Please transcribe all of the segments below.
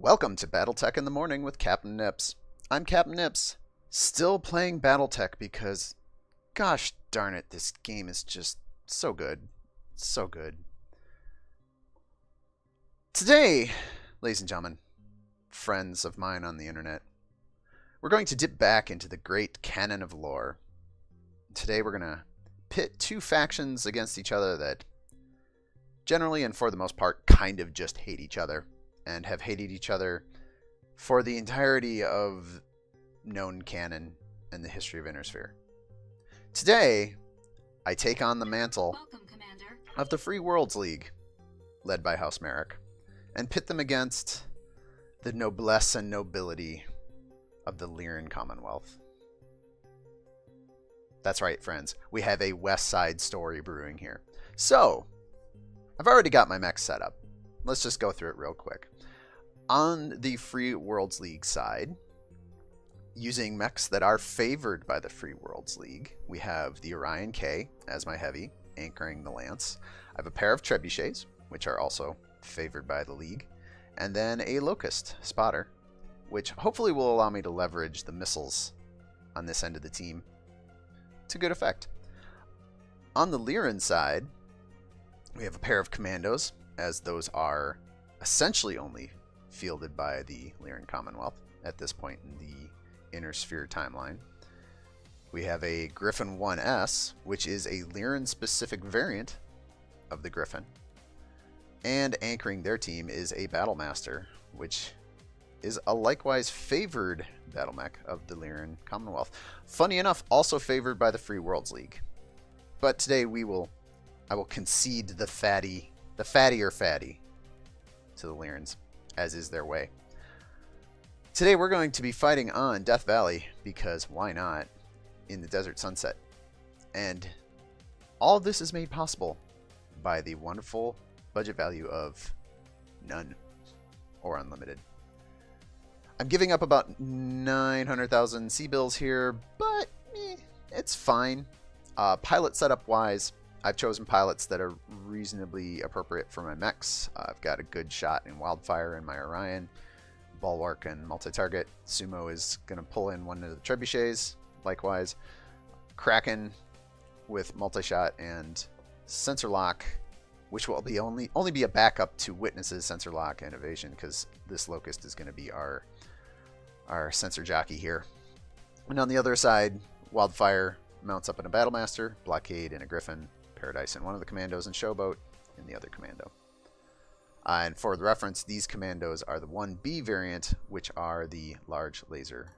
Welcome to BattleTech in the Morning with Captain Nips. I'm Captain Nips, still playing BattleTech because, gosh darn it, this game is just so good. So good. Today, ladies and gentlemen, friends of mine on the internet, we're going to dip back into the great canon of lore. Today we're going to pit two factions against each other that generally and for the most part kind of just hate each other, and have hated each other for the entirety of known canon and the history of Innersphere. Today, I take on the mantle of the Free Worlds League, led by House Marik, and pit them against the Noblesse and nobility of the Lyran Commonwealth. That's right, friends. We have a West Side story brewing here. So, I've already got my mechs set up. Let's just go through it real quick. On the Free Worlds League side, using mechs that are favored by the Free Worlds League, we have the Orion K as my heavy, anchoring the lance. I have a pair of trebuchets, which are also favored by the league, and then a Locust spotter, which hopefully will allow me to leverage the missiles on this end of the team to good effect. On the Lyran side, we have a pair of commandos, as those are essentially only fielded by the Lyran Commonwealth at this point in the Innersphere timeline. We have a Griffin 1S, which is a Lyran-specific variant of the Griffin. And anchoring their team is a Battlemaster, which is a likewise favored battle mech of the Lyran Commonwealth. Funny enough, also favored by the Free Worlds League. But today I will concede the fattier fatty to the Lyrans, as is their way. Today we're going to be fighting on Death Valley, because why not, in the Desert Sunset. And all of this is made possible by the wonderful budget value of none or unlimited. I'm giving up about 900,000 C-bills here, but it's fine. Pilot setup wise, I've chosen pilots that are reasonably appropriate for my mechs. I've got a good shot in Wildfire in my Orion, Bulwark and multi-target. Sumo is going to pull in one of the trebuchets, likewise. Kraken with multi-shot and sensor lock, which will be only be a backup to Witnesses, sensor lock, and evasion, because this Locust is going to be our sensor jockey here. And on the other side, Wildfire mounts up in a Battlemaster, Blockade in a Griffin, Paradise in one of the commandos, and Showboat in the other commando. And for the reference, these commandos are the 1B variant, which are the large laser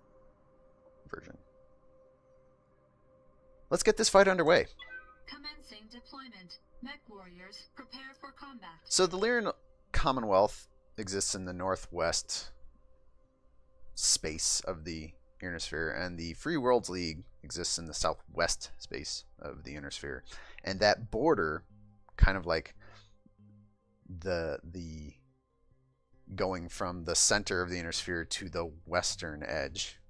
version. Let's get this fight underway. Commencing deployment. Mech warriors, prepare for combat. So the Lyran Commonwealth exists in the northwest space of the Innersphere, and the Free Worlds League exists in the southwest space of the Innersphere. And that border, kind of like the going from the center of the Innersphere to the western edge,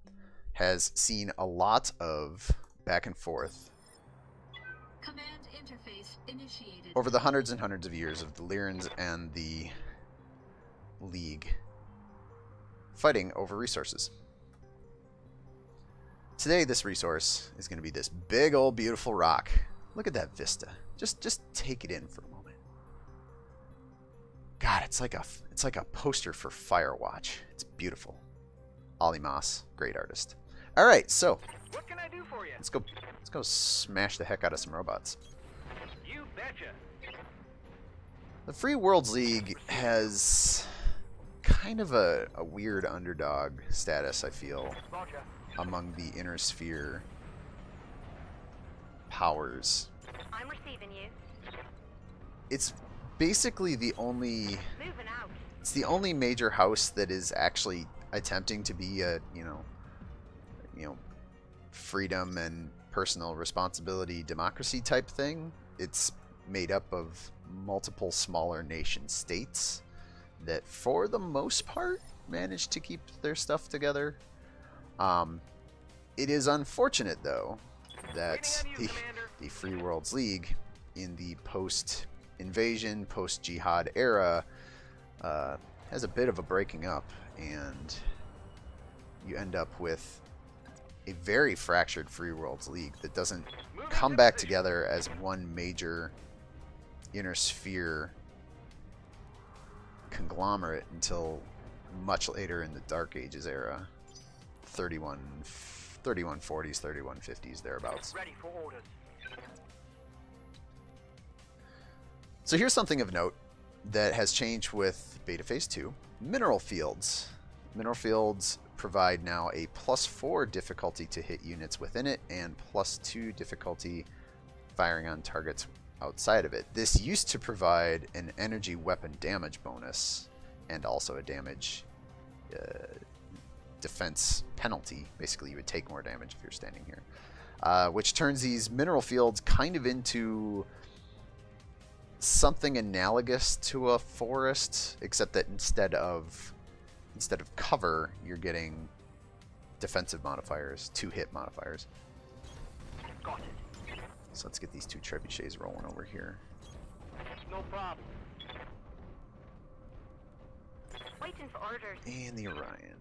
has seen a lot of back and forth Command interface initiated. over the hundreds and hundreds of years of the Lyrans and the League fighting over resources. Today, this resource is going to be this big old beautiful rock. Look at that vista. Just take it in for a moment. God, it's like a poster for Firewatch. It's beautiful. Ollie Moss, great artist. All right, so What can I do for you? let's go smash the heck out of some robots. You betcha. The Free Worlds League has kind of a weird underdog status, I feel, Roger. among the Innersphere powers. I'm receiving you. It's basically the only Moving out. it's the only major house that is actually attempting to be a freedom and personal responsibility democracy type thing. It's made up of multiple smaller nation states that for the most part manage to keep their stuff together. It is unfortunate though that the Free Worlds League in the post-invasion, post-jihad era has a bit of a breaking up, and you end up with a very fractured Free Worlds League that doesn't come back together as one major inner sphere conglomerate until much later in the Dark Ages era. 3140s, 3150s, thereabouts. Ready for orders. So here's something of note that has changed with Beta Phase 2. Mineral fields. Mineral fields provide now a +4 difficulty to hit units within it and +2 difficulty firing on targets outside of it. This used to provide an energy weapon damage bonus and also a damage defense penalty. Basically, you would take more damage if you're standing here, which turns these mineral fields kind of into something analogous to a forest, except that instead of cover, you're getting defensive modifiers, 2-hit modifiers. Got it. So let's get these 2 trebuchets rolling over here. No problem. Waiting for orders. And the Orion.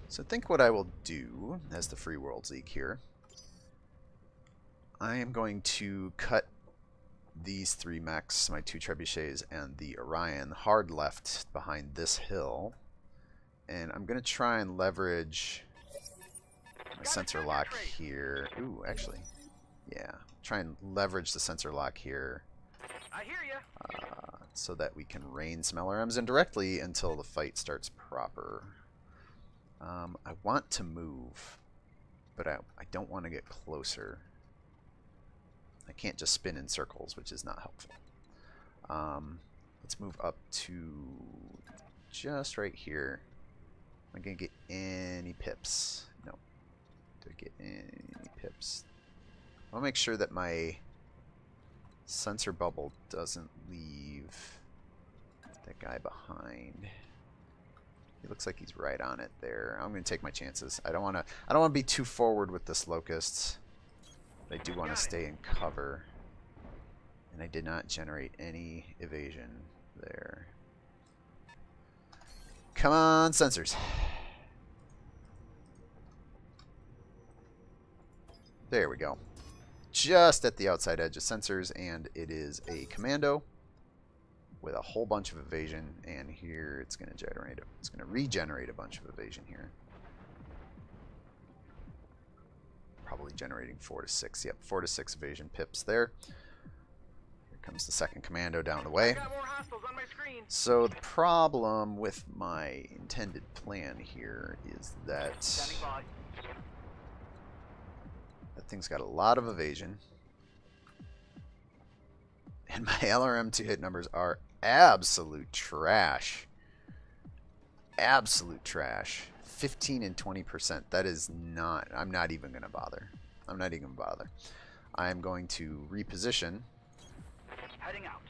So I think what I will do as the Free Worlds League here, I am going to cut these 3 mechs, my 2 trebuchets, and the Orion hard left behind this hill. And I'm going to try and leverage my sensor lock here. Ooh, actually, yeah. Try and leverage the sensor lock here I hear ya. so that we can rain some LRMs indirectly until the fight starts proper. I want to move, but I don't want to get closer. I can't just spin in circles, which is not helpful. Let's move up to just right here. Am I going to get any pips? No. Do I get any pips? I'll make sure that my sensor bubble doesn't leave that guy behind. He looks like he's right on it there. I'm going to take my chances. I don't want to be too forward with this locust. I do want to stay in cover. And I did not generate any evasion there. Come on, sensors. There we go. Just at the outside edge of sensors, and it is a commando with a whole bunch of evasion, and here it's going to regenerate a bunch of evasion here. Probably generating 4 to 6. Yep, 4 to 6 evasion pips there. Here comes the second commando down the way. Got more hostiles on my screen. So the problem with my intended plan here is that Standing by. that thing's got a lot of evasion. And my LRM to hit numbers are absolute trash. Absolute trash. 15 and 20%. That is not... I'm not even going to bother. I'm not even going to bother. I'm going to reposition. Heading out.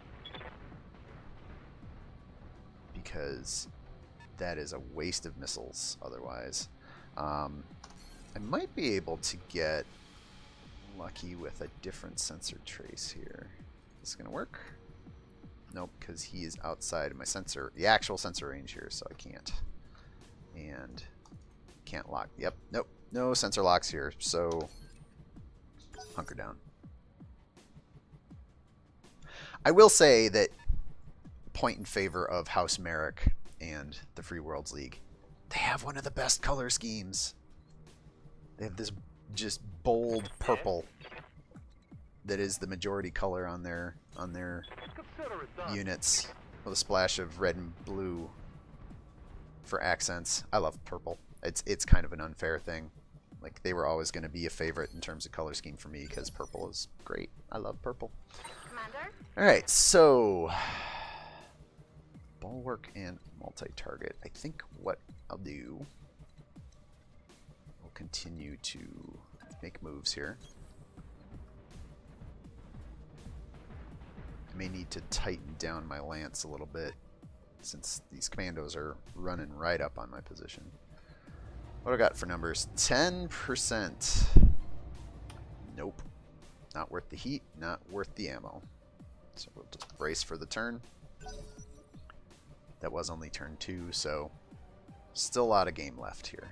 Because that is a waste of missiles otherwise. I might be able to get lucky with a different sensor trace here. Is this going to work? Nope, because he is outside of my sensor, the actual sensor range here, so I can't. And can't lock. Yep, nope, no sensor locks here, so hunker down. I will say that point in favor of House Marik and the Free Worlds League, they have one of the best color schemes. They have this just bold purple that is the majority color on their Consider it done. units, with a splash of red and blue for accents. I love purple. It's kind of an unfair thing. Like, they were always going to be a favorite in terms of color scheme for me because purple is great. I love purple. Commander? Alright, so bulwark and multi-target. I think what I'll do, we'll continue to make moves here. I may need to tighten down my lance a little bit since these commandos are running right up on my position. What do I got for numbers? 10%. Nope. Not worth the heat, not worth the ammo. So we'll just brace for the turn. That was only turn 2, so still a lot of game left here.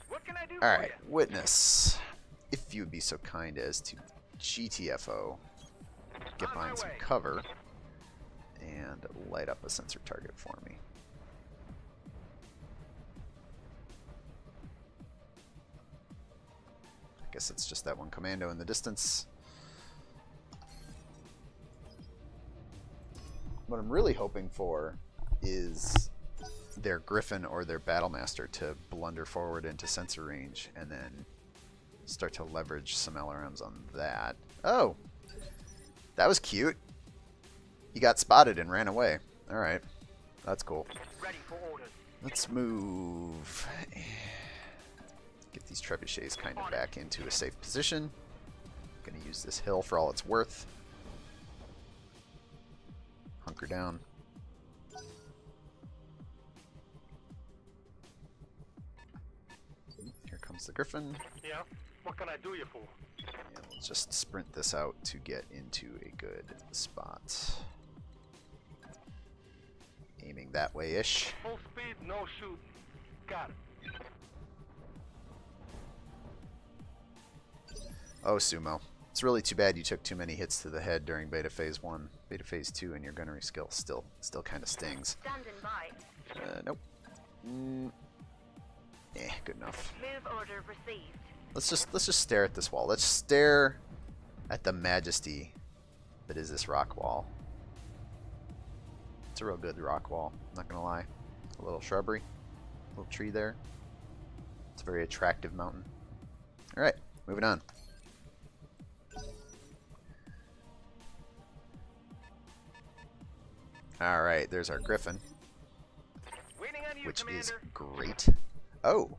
What can I do Alright, witness. If you would be so kind as to GTFO, get behind some cover, and light up a sensor target for me. I guess it's just that one commando in the distance. What I'm really hoping for is their Griffin or their Battlemaster to blunder forward into sensor range and then start to leverage some LRMs on that. Oh! That was cute. He got spotted and ran away. Alright. That's cool. Ready for orders. Let's move. Get these trebuchets kind of back into a safe position. Gonna use this hill for all it's worth. Hunker down. Here comes the Griffin. Yeah? What can I do you for? And we'll just sprint this out to get into a good spot. Aiming that way-ish. Full speed, no shooting. Got it. Oh, Sumo. It's really too bad you took too many hits to the head during Beta Phase 1. Beta Phase 2 and your gunnery skill still kind of stings. Standing by. Nope. Good enough. Move order received. Let's just stare at this wall. Let's stare at the majesty that is this rock wall. It's a real good rock wall, not gonna lie. A little shrubbery, a little tree there. It's a very attractive mountain. Alright, moving on. Alright, there's our Griffin, Waiting on you, which is Commander. great. Oh!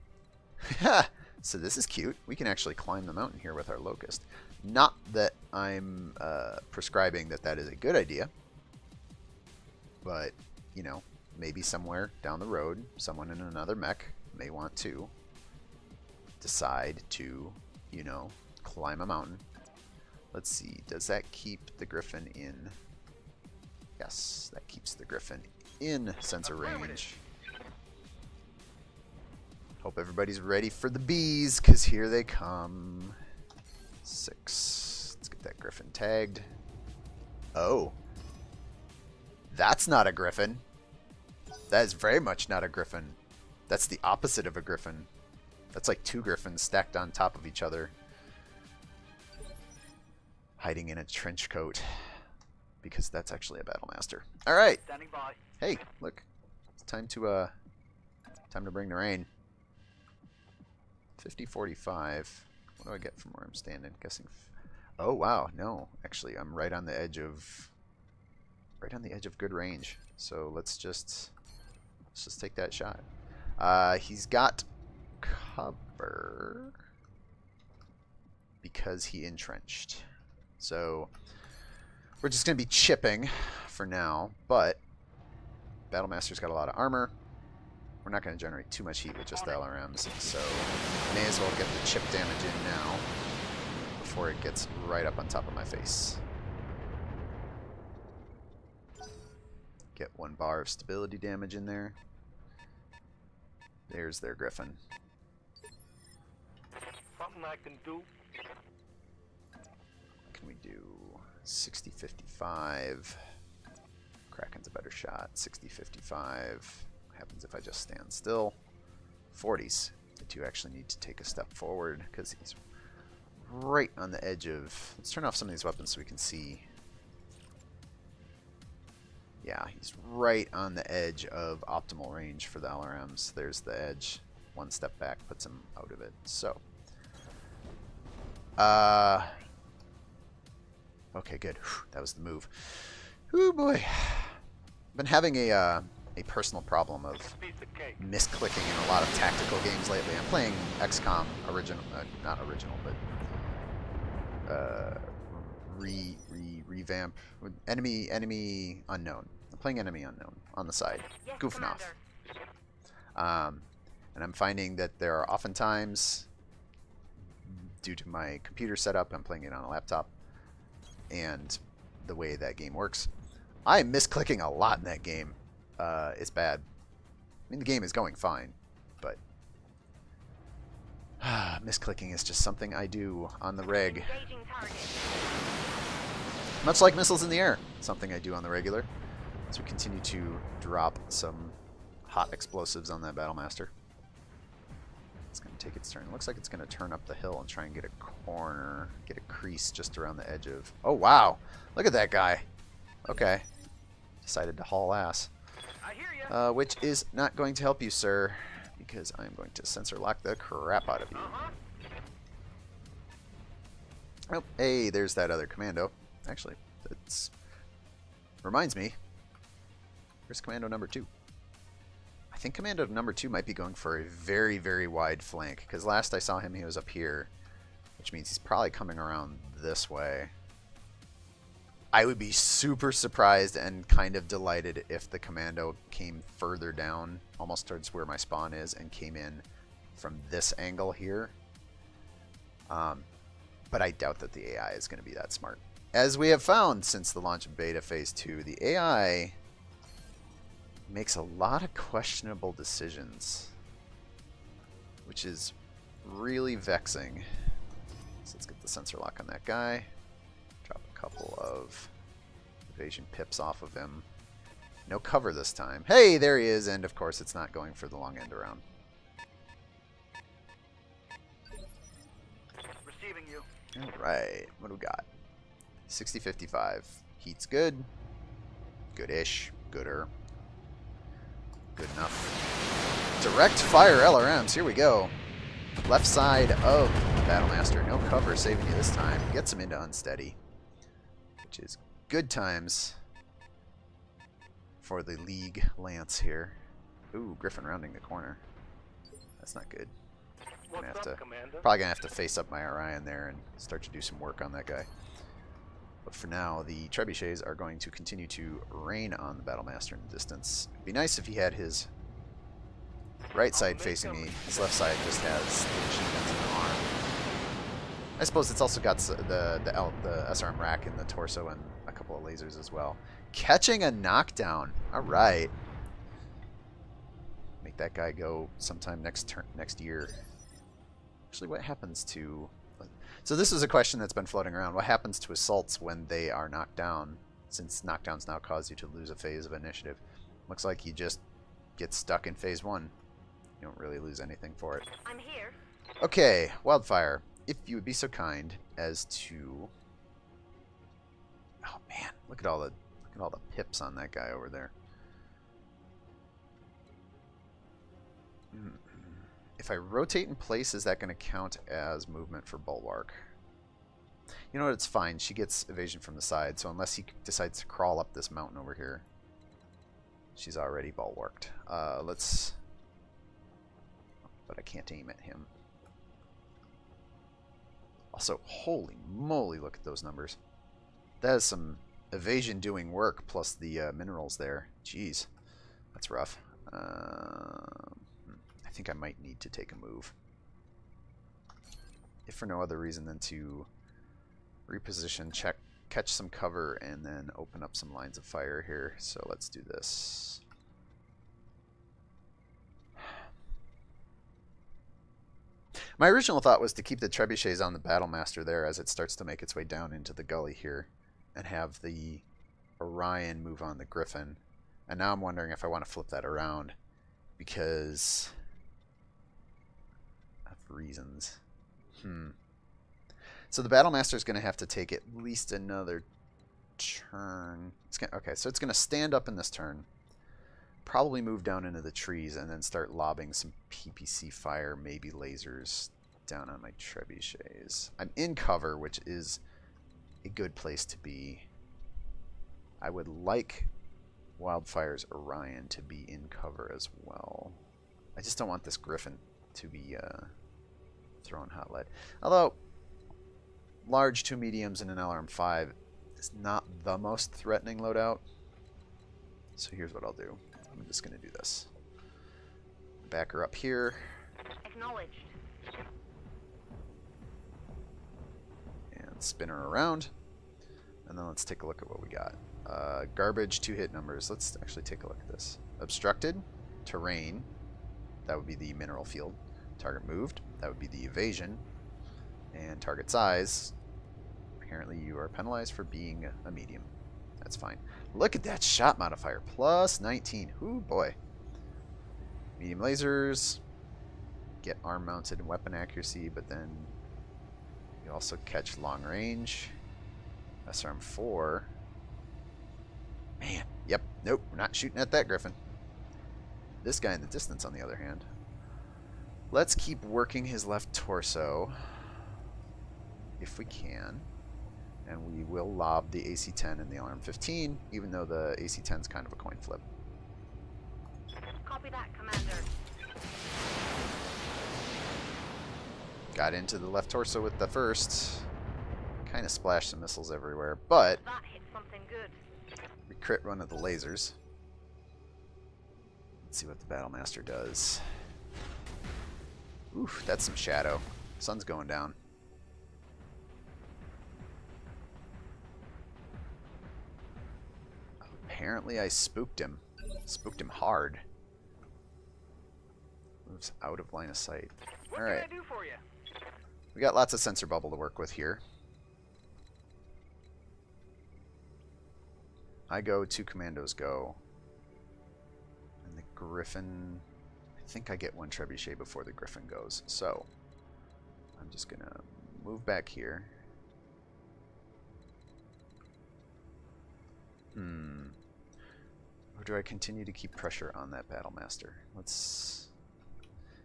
So this is cute. We can actually climb the mountain here with our Locust. Not that I'm prescribing that that is a good idea. But, you know, maybe somewhere down the road, someone in another mech may want to decide to, you know, climb a mountain. Let's see, does that keep the Griffin in? Yes, that keeps the Griffin in sensor range. Hope everybody's ready for the bees, because here they come. 6. Let's get that Griffin tagged. Oh. That's not a Griffin. That is very much not a Griffin. That's the opposite of a Griffin. That's like 2 Griffins stacked on top of each other. Hiding in a trench coat. Because that's actually a Battlemaster. Alright. Standing by. Hey, look. It's time to bring the rain. 50-45. What do I get from where I'm standing? Guessing. Oh wow, no. Actually, I'm right on the edge of good range. So let's just take that shot. He's got cover because he entrenched. So we're just gonna be chipping for now, but Battlemaster's got a lot of armor. We're not going to generate too much heat with just the LRMs, so may as well get the chip damage in now before it gets right up on top of my face. Get 1 bar of stability damage in there. There's their Griffin. Something I can do. What can we do? 60-55. Kraken's a better shot. 60-55. Happens if I just stand still. 40s. The 2 actually need to take a step forward because he's right on the edge of... Let's turn off some of these weapons so we can see. Yeah, he's right on the edge of optimal range for the LRMs. There's the edge. 1 step back puts him out of it. So. Okay, good. Whew, that was the move. Ooh boy. I've been having a personal problem of misclicking in a lot of tactical games lately. I'm playing XCOM original, not original, but revamp enemy unknown. I'm playing enemy unknown on the side, Yes, goofing Commander. off. And I'm finding that there are oftentimes due to my computer setup. I'm playing it on a laptop, and the way that game works. I am misclicking a lot in that game. It's bad. I mean, the game is going fine, but misclicking is just something I do on the reg. Engaging target. Much like missiles in the air, something I do on the regular. As we continue to drop some hot explosives on that Battlemaster. It's going to take its turn. It looks like it's going to turn up the hill and try and get a corner, get a crease just around the edge of... Oh, wow. Look at that guy. Okay. Decided to haul ass. I hear ya. Which is not going to help you, sir, because I'm going to sensor lock the crap out of you. Oh, hey, there's that other commando. Actually, that's... Reminds me, where's Commando number 2? I think Commando number 2 might be going for a very, very wide flank, because last I saw him, he was up here, which means he's probably coming around this way. I would be super surprised and kind of delighted if the Commando came further down, almost towards where my spawn is, and came in from this angle here. But I doubt that the AI is going to be that smart. As we have found since the launch of Beta Phase 2, the AI makes a lot of questionable decisions, which is really vexing. So let's get the sensor lock on that guy. Drop a couple of evasion pips off of him. No cover this time. Hey, there he is, and of course it's not going for the long end around. Receiving you. Alright, what do we got? 60-55. Heat's good. Good-ish. Gooder. Good enough. Direct fire LRMs. Here we go. Left side of the Battlemaster. No cover saving you this time. Gets him into unsteady, which is good times for the League Lance here. Ooh, Griffin rounding the corner. That's not good. What's up, Commander? Probably gonna have to face up my Orion there and start to do some work on that guy. But for now, the trebuchets are going to continue to rain on the Battlemaster in the distance. It'd be nice if he had his right side facing me. His left side just has the machine guns in the arm. I suppose it's also got the SRM rack in the torso and a couple of lasers as well. Catching a knockdown. All right. Make that guy go sometime next year. Actually, what happens to... So this is a question that's been floating around. What happens to assaults when they are knocked down, since knockdowns now cause you to lose a phase of initiative? Looks like you just get stuck in phase 1. You don't really lose anything for it. I'm here. Okay, Wildfire, if you would be so kind as to... Oh man, look at all the pips on that guy over there. If I rotate in place, is that going to count as movement for Bulwark? You know what, it's fine. She gets evasion from the side, so unless he decides to crawl up this mountain over here, she's already bulwarked. Let's... But I can't aim at him. Also, holy moly, look at those numbers. That is some evasion doing work, plus the minerals there. Jeez, that's rough. I think I might need to take a move. If for no other reason than to reposition, catch some cover, and then open up some lines of fire here. So let's do this. My original thought was to keep the trebuchets on the Battlemaster there as it starts to make its way down into the gully here, and have the Orion move on the Griffin. And now I'm wondering if I want to flip that around, because... reasons. So the Battlemaster is going to have to take at least another turn. Okay, so it's going to stand up in this turn, probably move down into the trees, and then start lobbing some PPC fire, maybe lasers, down on my trebuchets. I'm in cover, which is a good place to be. I would like Wildfire's Orion to be in cover as well. I just don't want this Griffin to be throwing hot lead. Although, large 2 mediums and an LRM-5 is not the most threatening loadout. So here's what I'll do. I'm just going to do this. Back her up here. Acknowledged. and spin her around. And then let's take a look at what we got. Garbage, 2 hit numbers. Let's actually take a look at this. Obstructed, terrain, that would be the mineral field. Target moved, that would be the evasion. And target size, apparently you are penalized for being a medium. That's fine. Look at that shot modifier, plus 19. Ooh, boy. Medium lasers, get arm mounted and weapon accuracy, but then you also catch long range. SRM 4. Man, yep, nope, we're not shooting at that Griffin. This guy in the distance, on the other hand. Let's keep working his left torso, if we can. And we will lob the AC-10 and the Alarm 15, even though the AC-10 is kind of a coin flip. Copy that, Commander. Got into the left torso with the first. Kind of splashed some missiles everywhere, but That hit something good. we crit one of the lasers. Let's see what the Battlemaster does. Oof, that's some shadow. Sun's going down. Apparently I spooked him. Spooked him hard. Moves out of line of sight. What Alright. can I do for you? We got lots of sensor bubble to work with here. I go, 2 commandos go. And the Griffin... I think I get 1 trebuchet before the Griffin goes. So, I'm just going to move back here. Or do I continue to keep pressure on that Battlemaster? Let's...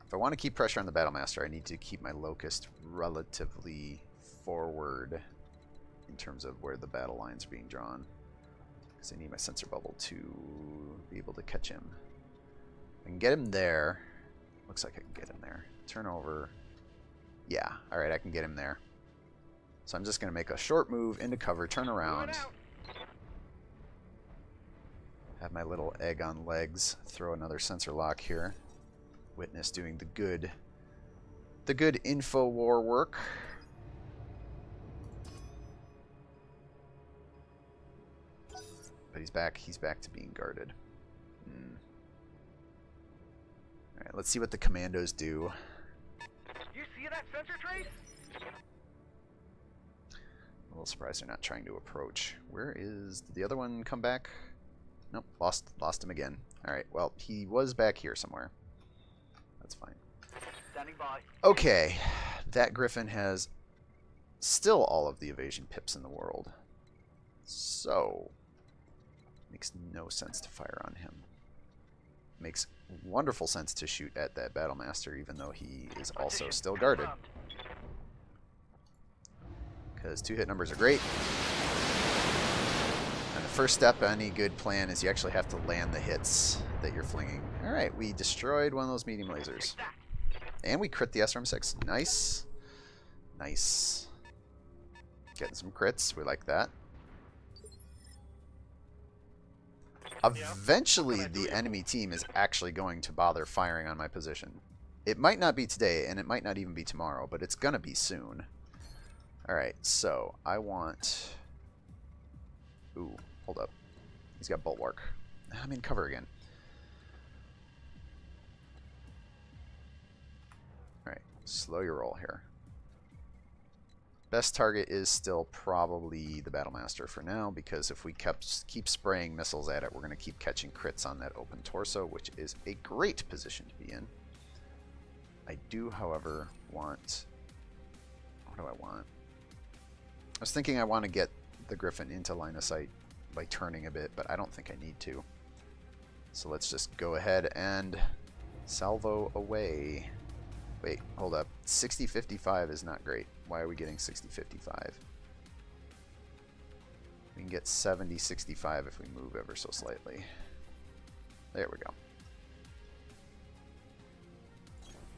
If I want to keep pressure on the Battlemaster, I need to keep my Locust relatively forward in terms of where the battle lines are being drawn. Because I need my sensor bubble to be able to catch him. I can get him there. Looks like I can get him there. Turn over. Yeah, alright, I can get him there. So I'm just going to make a short move into cover, turn around. Have my little egg on legs. Throw another sensor lock here. Witness doing the good info war work. But he's back to being guarded. Alright, let's see what the commandos do. You see that sensor trace? A little surprised they're not trying to approach. Where is... Did the other one come back? Nope, lost him again. Alright, well, he was back here somewhere. That's fine. Standing by. Okay, that Griffin has still all of the evasion pips in the world. So, makes no sense to fire on him. Makes wonderful sense to shoot at that Battlemaster, even though he is also still guarded. Because 2 hit numbers are great. And the first step of any good plan is you actually have to land the hits that you're flinging. Alright, we destroyed one of those medium lasers. And we crit the SRM-6. Nice. Nice. Getting some crits. We like that. Eventually, the enemy team is actually going to bother firing on my position. It might not be today, and it might not even be tomorrow, but it's going to be soon. Alright, so I want... Ooh, hold up. He's got Bulwark. I'm in cover again. Alright, slow your roll here. Best target is still probably the Battlemaster for now, because if we keep spraying missiles at it, we're going to keep catching crits on that open torso, which is a great position to be in. I do, however, want... What do I want? I was thinking I want to get the Griffin into line of sight by turning a bit, but I don't think I need to. So let's just go ahead and salvo away. Wait, hold up. 60-55 is not great. Why are we getting 60-55? We can get 70-65 if we move ever so slightly. There we go.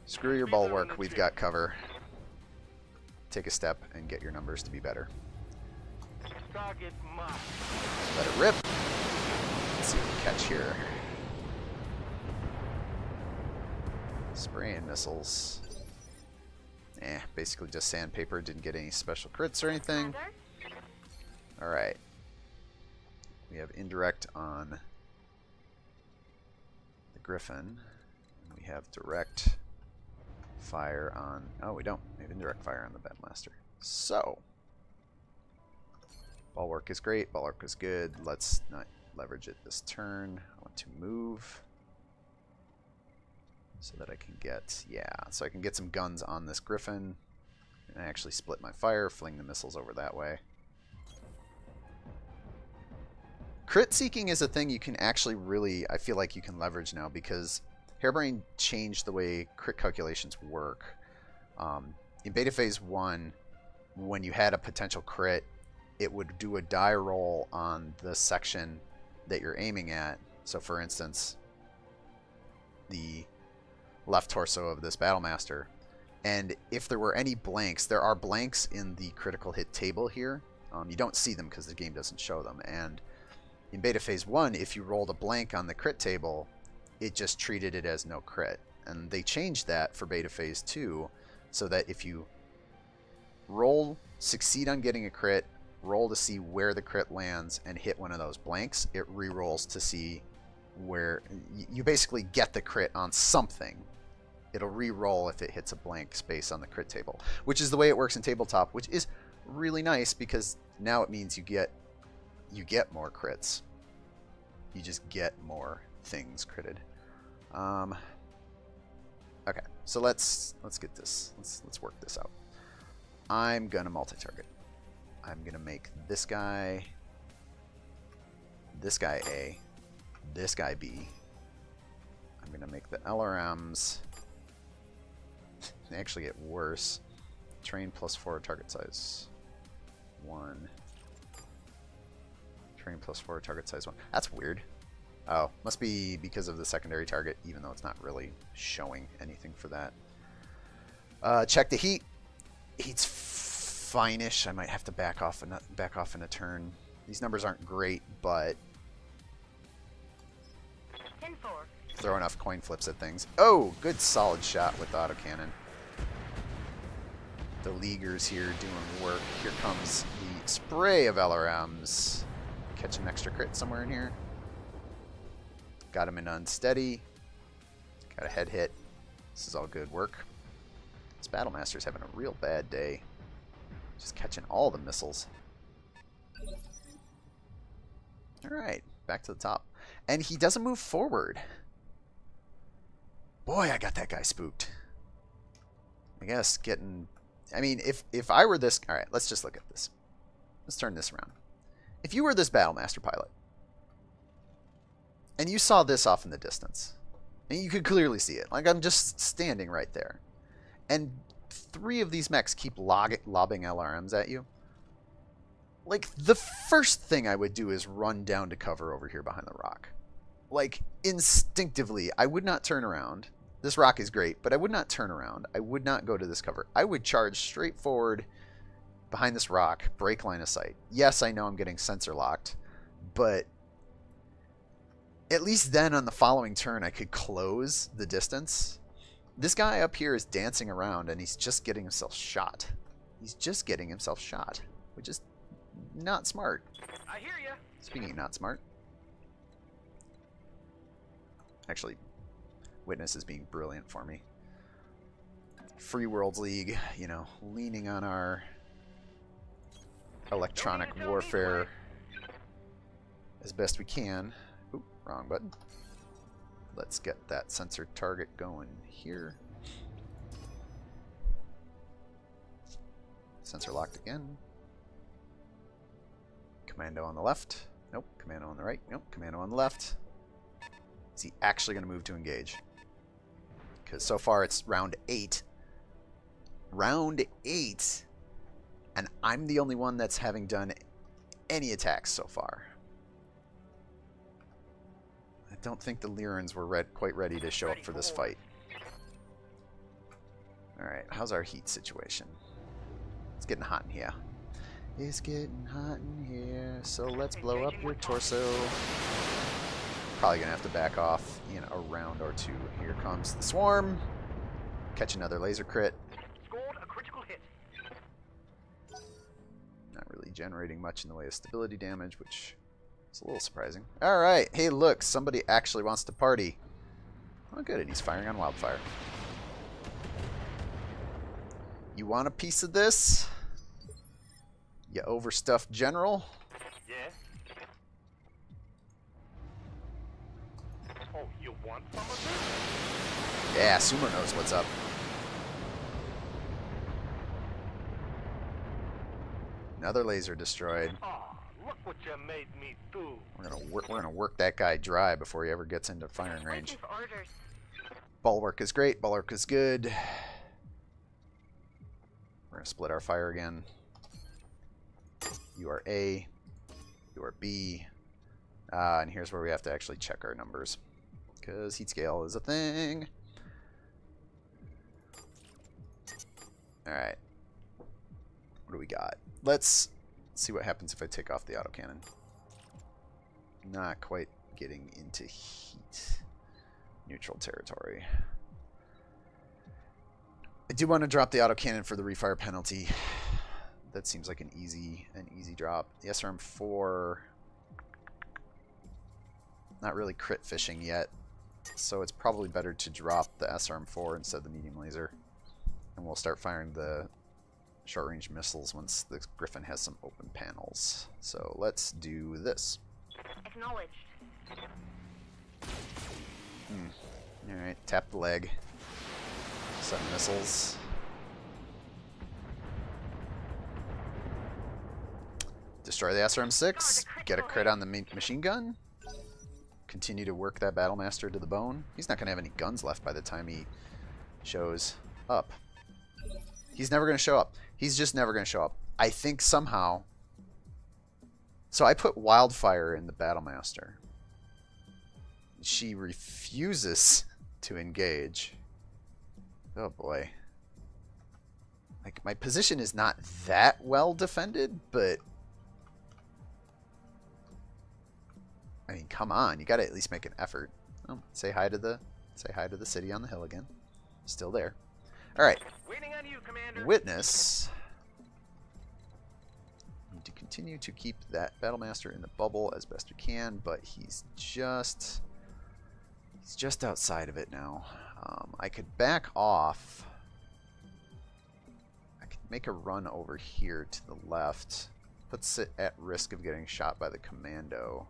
Screw your bulwark. We've got cover. Take a step and get your numbers to be better. Target marked. Let it rip. Let's see what we catch here. Spraying missiles. basically just sandpaper. Didn't get any special crits or anything. Commander? Alright. We have indirect on the Griffin. We have direct fire on... Oh, we don't. We have indirect fire on the Battlemaster. So, bulwark is great. Bulwark is good. Let's not leverage it this turn. I want to move so that I can get... Yeah, so I can get some guns on this Griffin. And actually split my fire, fling the missiles over that way. Crit seeking is a thing you can actually really, I feel like you can leverage now, because Harebrained changed the way crit calculations work. In Beta Phase 1, when you had a potential crit, it would do a die roll on the section that you're aiming at. So for instance, the left torso of this Battlemaster. And if there were any blanks, there are blanks in the critical hit table here. You don't see them because the game doesn't show them. And in Beta Phase 1, if you rolled a blank on the crit table, it just treated it as no crit. And they changed that for Beta Phase 2 so that if you roll, succeed on getting a crit, roll to see where the crit lands, and hit one of those blanks, it re-rolls to see where... You basically get the crit on something. It'll re-roll if it hits a blank space on the crit table, which is the way it works in tabletop, which is really nice because now it means you get more crits. You just get more things critted. Okay, so let's get this. Let's work this out. I'm gonna multi-target. I'm gonna make this guy A, this guy B. I'm gonna make the LRMs actually get worse. Train +4 target size 1. Train +4 target size 1. That's weird. Oh, must be because of the secondary target, even though it's not really showing anything for that. Check the heat. Heat's fine-ish. I might have to back off in a turn. These numbers aren't great, but 10-4. throw enough coin flips at things. Oh, good solid shot with the autocannon. The Leaguers here doing work. Here comes the spray of LRMs. Catch an extra crit somewhere in here. Got him in unsteady. Got a head hit. This is all good work. This Battlemaster's having a real bad day. Just catching all the missiles. Alright, back to the top. And he doesn't move forward. Boy, I got that guy spooked. I guess getting... I mean, if I were this... Alright, let's just look at this. Let's turn this around. If you were this Battlemaster pilot, and you saw this off in the distance, and you could clearly see it, like I'm just standing right there, and 3 of these mechs keep lobbing LRMs at you, like, the first thing I would do is run down to cover over here behind the rock. Like, instinctively, I would not turn around. This rock is great, but I would not turn around. I would not go to this cover. I would charge straight forward behind this rock, break line of sight. Yes, I know I'm getting sensor locked, but at least then on the following turn I could close the distance. This guy up here is dancing around and he's just getting himself shot. He's just getting himself shot, which is not smart. I hear ya. Speaking of not smart. Actually, Witness is being brilliant for me. Free Worlds League, you know, leaning on our electronic warfare as best we can. Oop, wrong button. Let's get that sensor target going here. Sensor locked again. Commando on the left. Nope. Commando on the right. Nope. Commando on the left. Is he actually going to move to engage? Because so far it's round 8. Round 8. And I'm the only one that's having done any attacks so far. I don't think the Lyrans were quite ready to show up for this fight. Alright, how's our heat situation? It's getting hot in here. It's getting hot in here, so let's blow up your torso. Probably gonna have to back off in a round or two. Here comes the swarm. Catch another laser crit. Scored a critical generating much in the way of stability damage, which is a little surprising. Alright, hey look, somebody actually wants to party. Oh good, and he's firing on wildfire. You want a piece of this? You overstuffed general? Yeah? Oh, you want some of this? Yeah, Sumer knows what's up. Another laser destroyed. Aw, look what you made me do. We're gonna work that guy dry before he ever gets into firing range. Waiting for orders. Bulwark is great. Bulwark is good. We're gonna split our fire again. You are A. You are B. And here's where we have to actually check our numbers, because heat scale is a thing. All right. What do we got? Let's see what happens if I take off the autocannon. Not quite getting into heat. Neutral territory. I do want to drop the autocannon for the refire penalty. That seems like an easy drop. The SRM-4, not really crit fishing yet, so it's probably better to drop the SRM-4 instead of the medium laser, and we'll start firing the short-range missiles once the Griffin has some open panels. So let's do this. Acknowledged. Alright, tap the leg. 7 missiles. Destroy the SRM-6. Get a crit on the machine gun. Continue to work that Battlemaster to the bone. He's not going to have any guns left by the time he shows up. He's never going to show up. He's just never going to show up. I think somehow... So I put Wildfire in the Battlemaster. She refuses to engage. Oh boy. Like, my position is not that well defended, but... I mean, come on. You got to at least make an effort. Oh, say hi to the city on the hill again. Still there. All right. Waiting on you, Commander. Witness. Need to continue to keep that Battlemaster in the bubble as best you can, but he's just outside of it now. I could back off. I could make a run over here to the left. Puts it at risk of getting shot by the commando.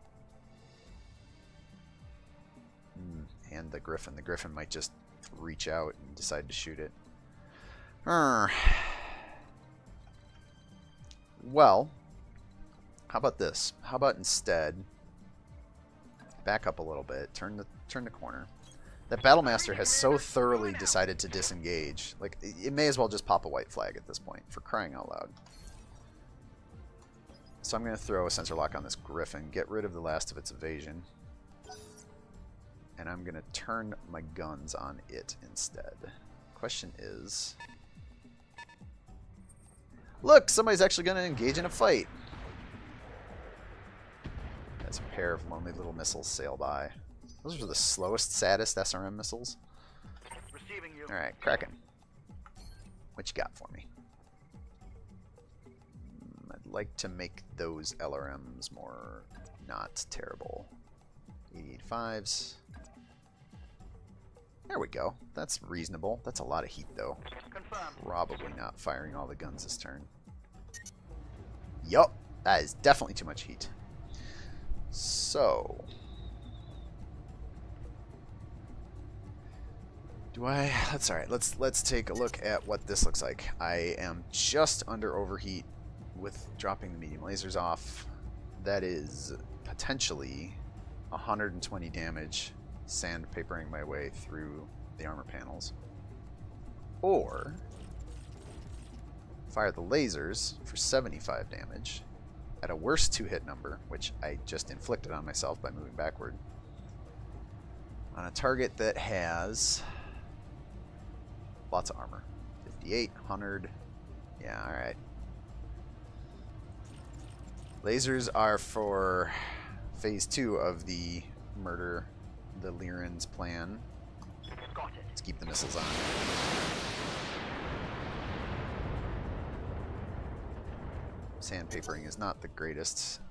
And the Griffin. The Griffin might just reach out and decide to shoot it. Well, how about this? How about instead back up a little bit, turn the corner. That Battlemaster has so thoroughly decided to disengage. Like, it may as well just pop a white flag at this point, for crying out loud. So I'm going to throw a sensor lock on this Griffin, get rid of the last of its evasion. And I'm going to turn my guns on it instead. Question is... Look! Somebody's actually going to engage in a fight! As a pair of lonely little missiles sail by. Those are the slowest, saddest SRM missiles. Receiving you. Alright, Kraken. What you got for me? I'd like to make those LRMs more not terrible. 88.5s. There we go. That's reasonable. That's a lot of heat, though. Confirmed. Probably not firing all the guns this turn. Yup. That is definitely too much heat. So... That's alright. Let's take a look at what this looks like. I am just under overheat with dropping the medium lasers off. That is potentially 120 damage sandpapering my way through the armor panels. Or fire the lasers for 75 damage at a worse 2-hit number, which I just inflicted on myself by moving backward, on a target that has lots of armor. 58, 100. Yeah, alright. Lasers are for phase 2 of the murder, the Lyran's plan. Got it. Let's keep the missiles on. Sandpapering is not the greatest.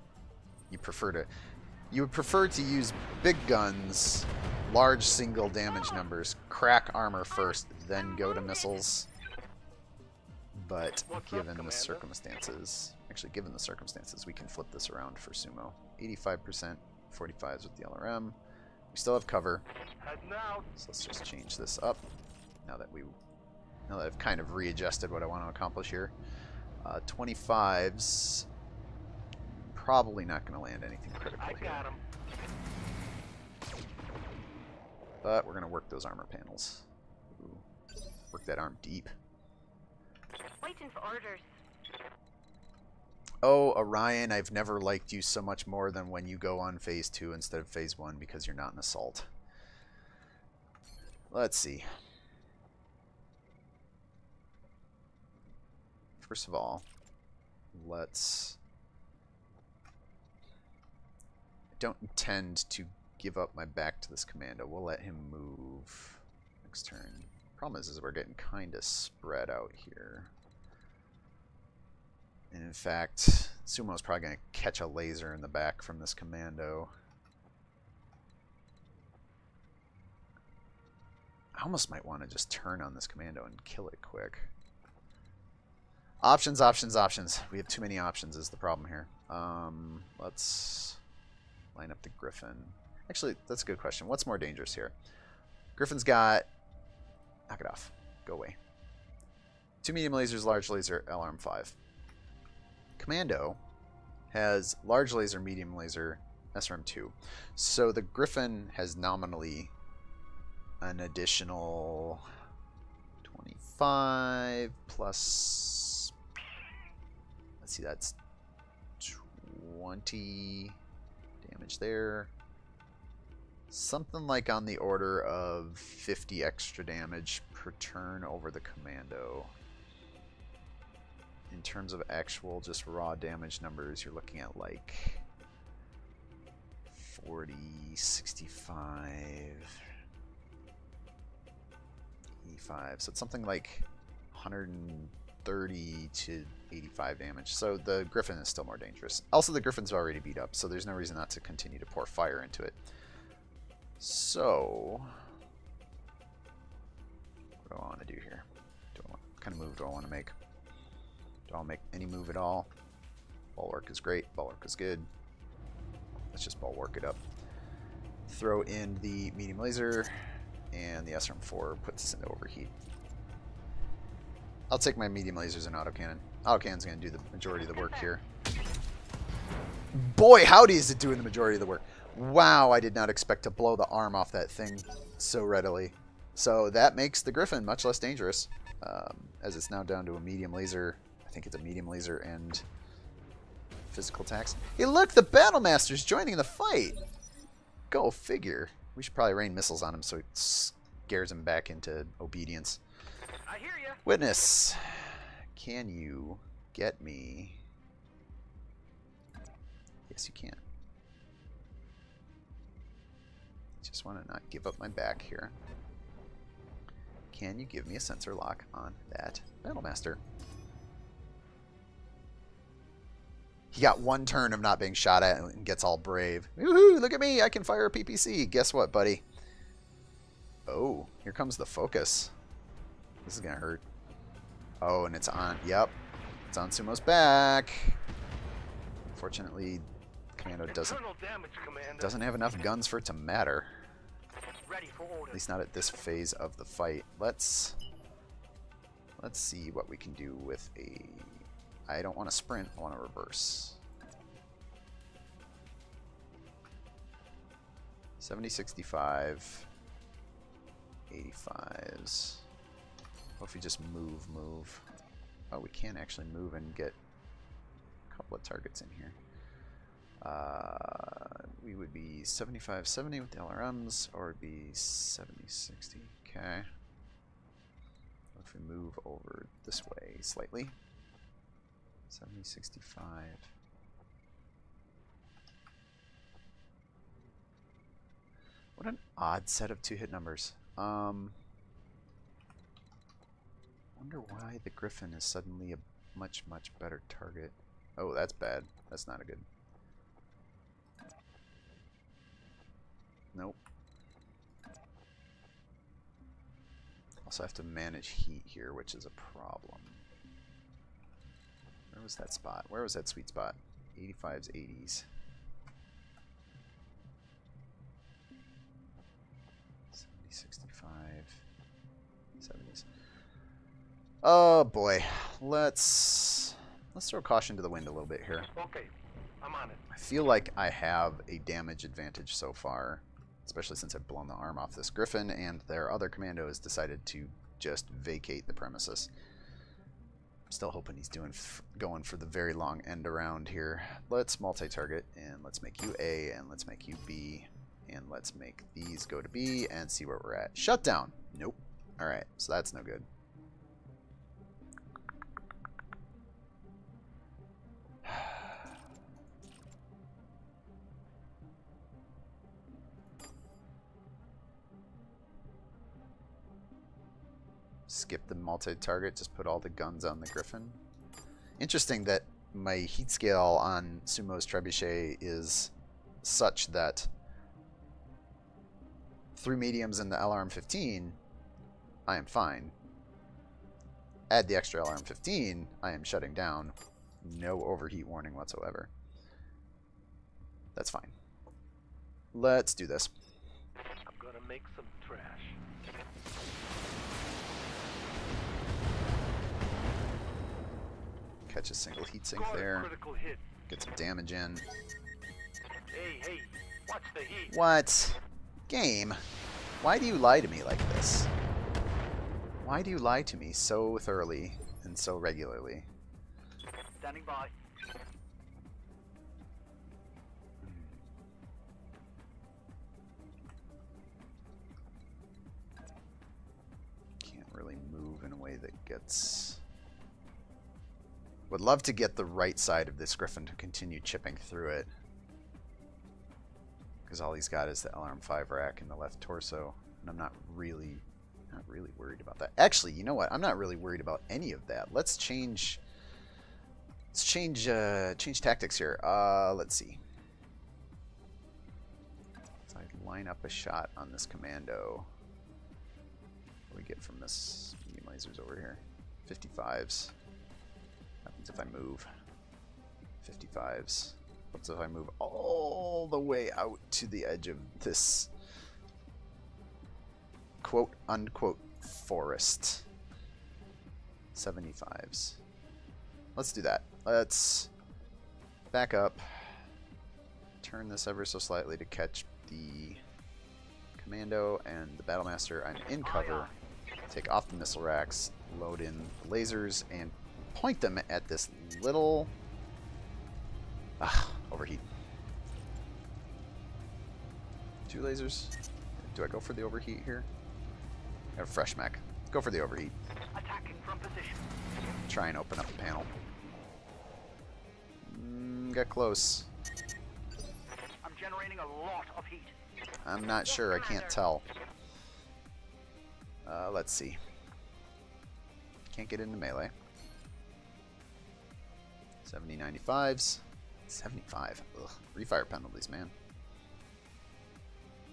You would prefer to use big guns, large single damage numbers, crack armor first, then go to missiles. But given the circumstances, we can flip this around for Sumo. 85%, 45s with the LRM. We still have cover. So let's just change this up now that I've kind of readjusted what I want to accomplish here. 25s, probably not going to land anything critical here. But we're going to work those armor panels. Ooh, work that arm deep. Waiting for orders. Oh, Orion, I've never liked you so much more than when you go on phase 2 instead of phase 1 because you're not an assault. Let's see. First of all, I don't intend to give up my back to this commando. We'll let him move next turn. Problem is we're getting kind of spread out here. And in fact, Sumo's probably going to catch a laser in the back from this commando. I almost might want to just turn on this commando and kill it quick. Options, options, options. We have too many options is the problem here. Let's line up the Griffin. Actually, that's a good question. What's more dangerous here? Griffin's got... Knock it off. Go away. 2 medium lasers, large laser, LRM 5. Commando has large laser, medium laser, SRM 2. So the Griffin has nominally an additional 25 plus... Let's see, that's 20 damage there. Something like on the order of 50 extra damage per turn over the commando. In terms of actual just raw damage numbers, you're looking at like 40, 65, 85. So it's something like 130 to 85 damage. So the Griffin is still more dangerous. Also, the Griffin's already beat up, so there's no reason not to continue to pour fire into it. So, what do I want to do here? What kind of move do I want to make? Do I make any move at all? Bulwark is great. Bulwark is good. Let's just bulwark it up. Throw in the medium laser, and the SRM-4 puts us into overheat. I'll take my medium lasers and autocannon. Autocannon's going to do the majority of the work here. Boy, howdy is it doing the majority of the work. Wow, I did not expect to blow the arm off that thing so readily. So that makes the Griffin much less dangerous, as it's now down to a medium laser. I think it's a medium laser and physical attacks. Hey, look, the Battlemaster's joining the fight. Go figure. We should probably rain missiles on him so it scares him back into obedience. I hear ya. Witness, can you get me? Yes, you can. Just want to not give up my back here. Can you give me a sensor lock on that Battlemaster? He got one turn of not being shot at and gets all brave. Woohoo, look at me, I can fire a PPC. Guess what, buddy? Oh, here comes the focus. This is going to hurt. Oh, and it's on, yep. It's on Sumo's back. Unfortunately, Commando doesn't have enough guns for it to matter. Ready for orders. At least not at this phase of the fight. Let's see what we can do with a... I don't want to sprint, I want to reverse. 70, 65, 85s. What if we just move? Oh, we can actually move and get a couple of targets in here. We would be 75, 70 with the LRMs, or it'd be 70, 60. Okay. If we move over this way slightly. 70, 65. What an odd set of 2-hit numbers. Wonder why the Griffin is suddenly a much, much better target. Oh, that's bad. That's not a good... Nope. Also have to manage heat here, which is a problem. Where was that spot? Where was that sweet spot? 85s, 80s. 70, 65, 70s. Oh boy. Let's throw caution to the wind a little bit here. Okay, I'm on it. I feel like I have a damage advantage so far, especially since I've blown the arm off this griffin and their other commando has decided to just vacate the premises. I'm still hoping he's going for the very long end around here. Let's multi-target and let's make you A and let's make you B and let's make these go to B and see where we're at. Shutdown. Nope. Alright, so that's no good. Skip the multi-target, just put all the guns on the Griffin. Interesting that my heat scale on Sumo's Trebuchet is such that 3 mediums and the LRM-15, I am fine. Add the extra LRM-15, I am shutting down. No overheat warning whatsoever. That's fine. Let's do this. I'm gonna make some trash. Catch a single heat sink Got a there. critical hit. Get some damage in. Hey, watch the heat. What? Game? Why do you lie to me like this? Why do you lie to me so thoroughly and so regularly? Standing by. Can't really move in a way that gets... Would love to get the right side of this Griffin to continue chipping through it. Because all he's got is the LRM-5 rack in the left torso. And I'm not really worried about that. Actually, you know what? I'm not really worried about any of that. Let's change tactics here. Let's see. If I line up a shot on this commando, what do we get from this medium lasers over here? 55s. What happens if I move? 55s. What's if I move all the way out to the edge of this quote unquote forest? 75s. Let's do that. Let's back up. Turn this ever so slightly to catch the commando and the battlemaster. I'm in cover. Take off the missile racks, load in the lasers, and point them at this little overheat. 2 lasers. Do I go for the overheat here? I have a fresh mech. Go for the overheat. Attacking from position. Try and open up the panel. Got close. I'm generating a lot of heat. I'm not sure. I can't tell. Let's see. Can't get into melee. 70, 95s. 75. Ugh. Refire penalties, man.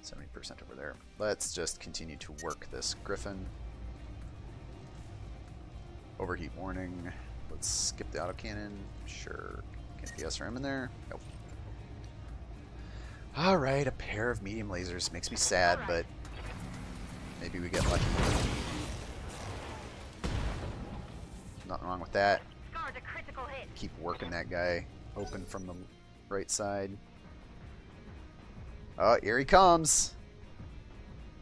70% over there. Let's just continue to work this Griffin. Overheat warning. Let's skip the autocannon. Sure. Get the SRM in there. Nope. Alright, a pair of medium lasers. Makes me sad, but maybe we get lucky. Nothing wrong with that. Scar's a critical hit. Keep working that guy open from the right side. Oh, here he comes.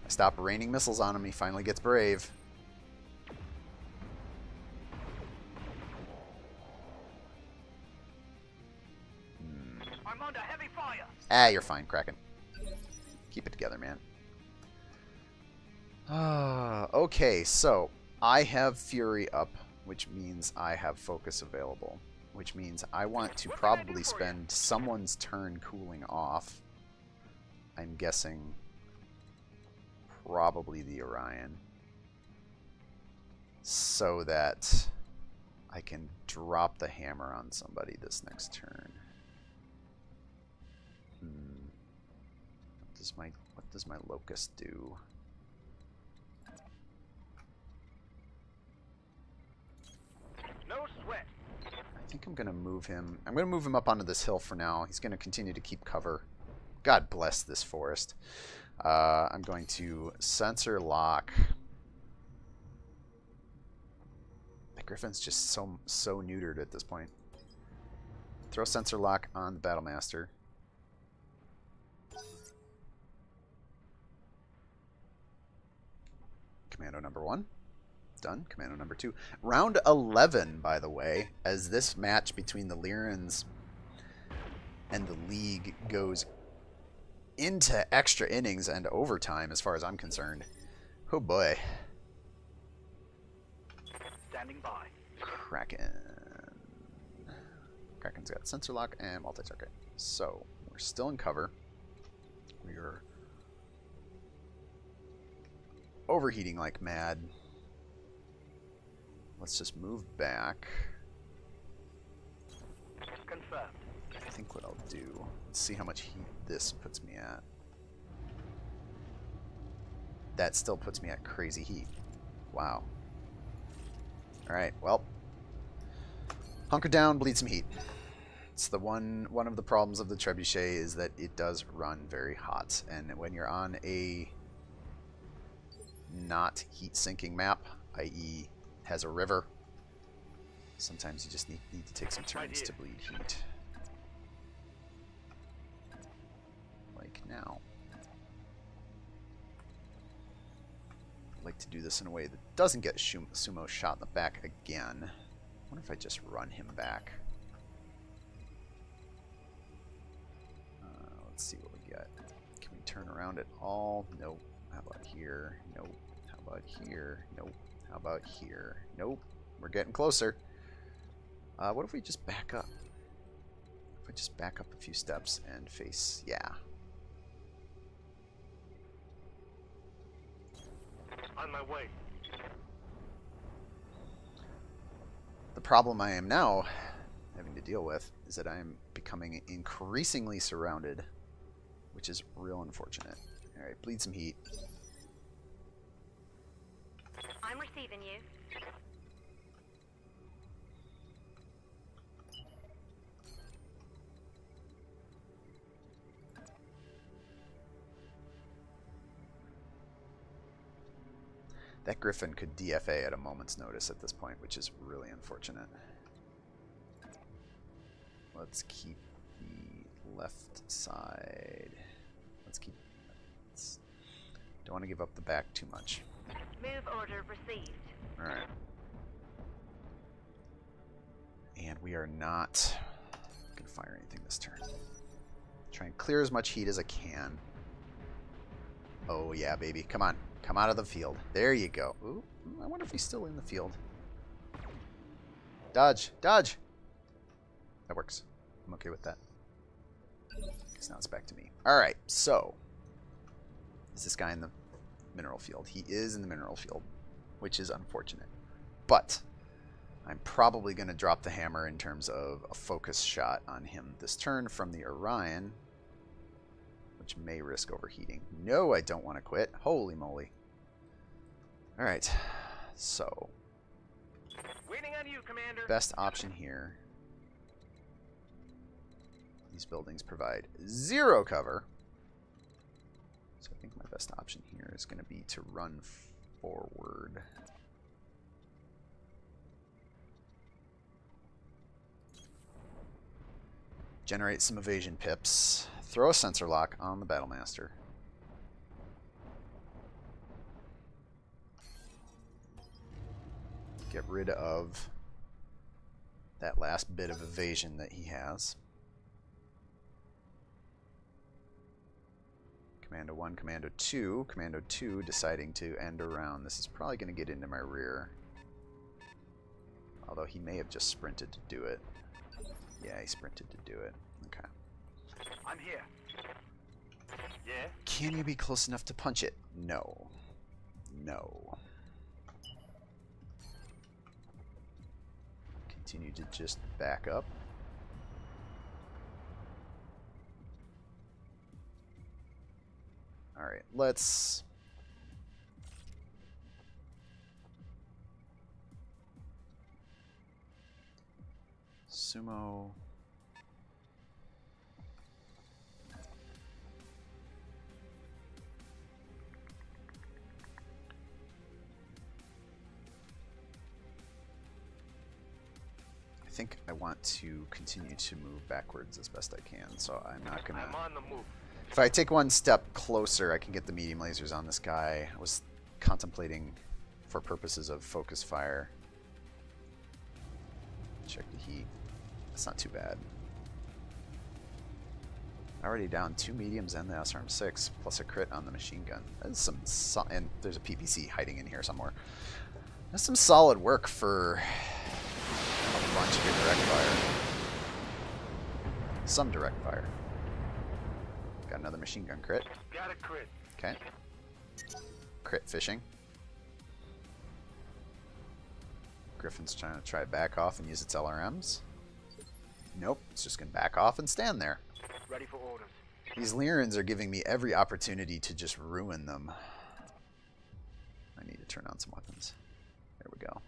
I stop raining missiles on him. He finally gets brave. I'm under heavy fire. Ah, you're fine, Kraken. Keep it together, man. Okay, so I have Fury up, which means I have Focus available, which means I want to probably spend someone's turn cooling off. I'm guessing probably the Orion, so that I can drop the hammer on somebody this next turn. What does my locust do? No sweat. I think I'm gonna move him. I'm gonna move him up onto this hill for now. He's gonna continue to keep cover. God bless this forest. I'm going to sensor lock. The Griffin's just so neutered at this point. Throw sensor lock on the Battlemaster. Commando number 1. Done. Commando number 2. Round 11, by the way, as this match between the Lyrans and the League goes into extra innings and overtime, as far as I'm concerned. Oh boy. Standing by. Kraken. Kraken's got sensor lock and multi-target. So, we're still in cover. We're overheating like mad. Let's just move back. Confirmed. I think what I'll do, let's see how much heat this puts me at. That still puts me at crazy heat. Wow. Alright, well. Hunker down, bleed some heat. It's the one of the problems of the trebuchet is that it does run very hot. And when you're on a not heat sinking map, i.e. has a river, sometimes you just need to take some turns to bleed heat. Like now. I'd like to do this in a way that doesn't get Sumo shot in the back again. I wonder if I just run him back. Let's see what we get. Can we turn around at all? Nope. How about here? Nope. How about here? Nope. How about here? Nope. We're getting closer. What if we just back up? If we just back up a few steps and face... Yeah. On my way. The problem I am now having to deal with is that I am becoming increasingly surrounded, which is real unfortunate. Alright, bleed some heat. I'm receiving you. That Griffin could DFA at a moment's notice at this point, which is really unfortunate. Let's keep the left side. Don't want to give up the back too much. Move order received. Alright. And we are not going to fire anything this turn. Try and clear as much heat as I can. Oh yeah, baby. Come on. Come out of the field. There you go. Ooh, I wonder if he's still in the field. Dodge. Dodge! That works. I'm okay with that. Because now it's back to me. Alright, so. Is this guy in the mineral field? He is in the mineral field, which is unfortunate. But I'm probably going to drop the hammer in terms of a focus shot on him this turn from the Orion, which may risk overheating. No, I don't want to quit. Holy moly. Alright, so. Waiting on you, Commander. Best option here. These buildings provide 0 cover. So I think my best option here is going to be to run forward. Generate some evasion pips. Throw a sensor lock on the Battlemaster. Get rid of that last bit of evasion that he has. Commando 1, Commando 2. Commando 2 deciding to end around. This is probably going to get into my rear. Although he may have just sprinted to do it. Yeah, he sprinted to do it. Okay. I'm here. Yeah? Can you be close enough to punch it? No. No. continue to just back up. Alright, let's... Sumo... I think I want to continue to move backwards as best I can, so I'm not gonna... I'm on the move. If I take one step closer, I can get the medium lasers on this guy. I was contemplating for purposes of focus fire. Check the heat. That's not too bad. Already down 2 mediums and the SRM-6, plus a crit on the machine gun. That's some and there's a PPC hiding in here somewhere. That's some solid work for a bunch of your direct fire. Some direct fire. Got another machine gun crit. Got a crit. Okay. Crit fishing. Griffin's trying to try back off and use its LRMs. Nope, it's just going to back off and stand there. Ready for orders. These Lyrans are giving me every opportunity to just ruin them. I need to turn on some weapons. There we go.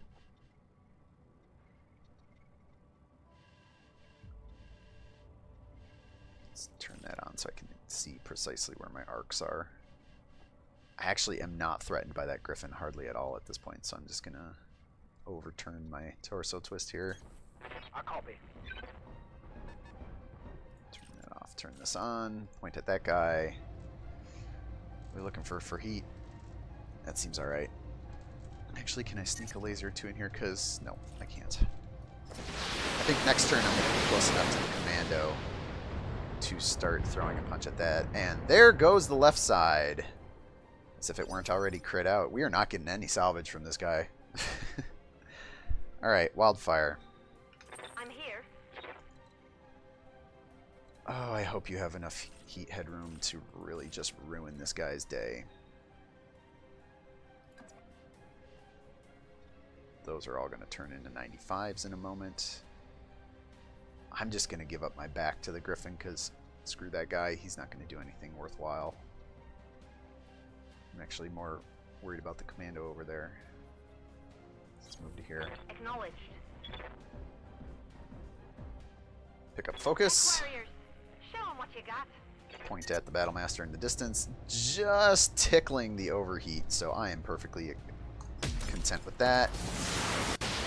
Let's turn that on so I can see precisely where my arcs are. I actually am not threatened by that Griffin hardly at all at this point, so I'm just going to overturn my torso twist here. I copy. Turn that off, turn this on, point at that guy. We're looking for heat. That seems alright. Actually, can I sneak a laser or two in here? Because, no, I can't. I think next turn I'm going to be close enough to the commando to start throwing a punch at that. And there goes the left side. As if it weren't already crit out. We are not getting any salvage from this guy. Alright, wildfire. I'm here. Oh, I hope you have enough heat headroom to really just ruin this guy's day. Those are all going to turn into 95s in a moment. I'm just going to give up my back to the Griffin because screw that guy. He's not going to do anything worthwhile. I'm actually more worried about the commando over there. Let's move to here. Acknowledged. Pick up focus. Warriors, show 'em what you got. Point at the Battlemaster in the distance. Just tickling the overheat, so I am perfectly content with that.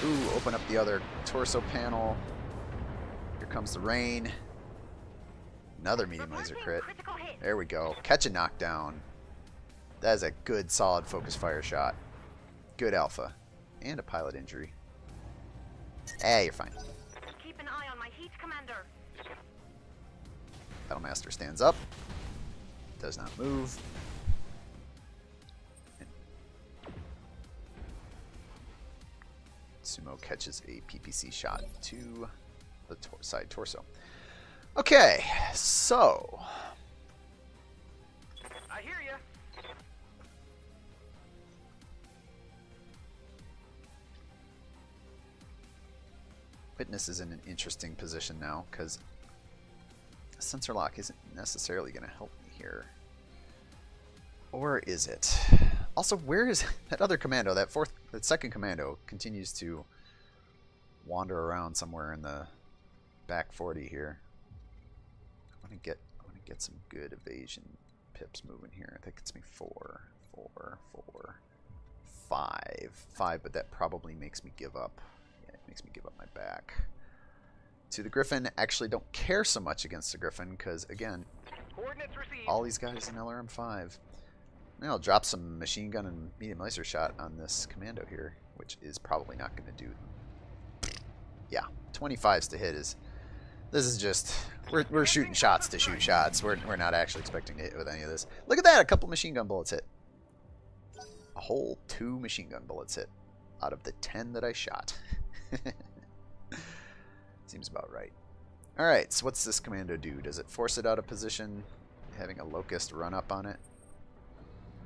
Ooh, open up the other torso panel. Here comes the rain. Another medium laser crit. Critical hit. There we go. Catch a knockdown. That is a good, solid focus fire shot. Good alpha. And a pilot injury. You're fine. Keep an eye on my heat, Commander. Battlemaster stands up. Does not move. Sumo catches a PPC shot to the side torso. Okay, so... I hear ya. Witness is in an interesting position now, because sensor lock isn't necessarily going to help me here. Or is it? Also, where is that other commando? That second commando continues to wander around somewhere in the back 40 here. I want to get some good evasion pips moving here. I think it's me 4, 4, 4, 5, 5, but that probably makes me give up. Yeah, it makes me give up my back. To the Griffin, actually don't care so much against the Griffin because again, Coordinates received. all these guys in LRM-5. Now I'll drop some machine gun and medium laser shot on this commando here, which is probably not going to do. Yeah, 25s to hit is. This is just we're shooting shots to shoot shots. We're not actually expecting to hit with any of this. Look at that, a couple machine gun bullets hit. A whole 2 machine gun bullets hit out of the 10 that I shot. Seems about right. All right, so what's this commando do? Does it force it out of position, having a locust run up on it?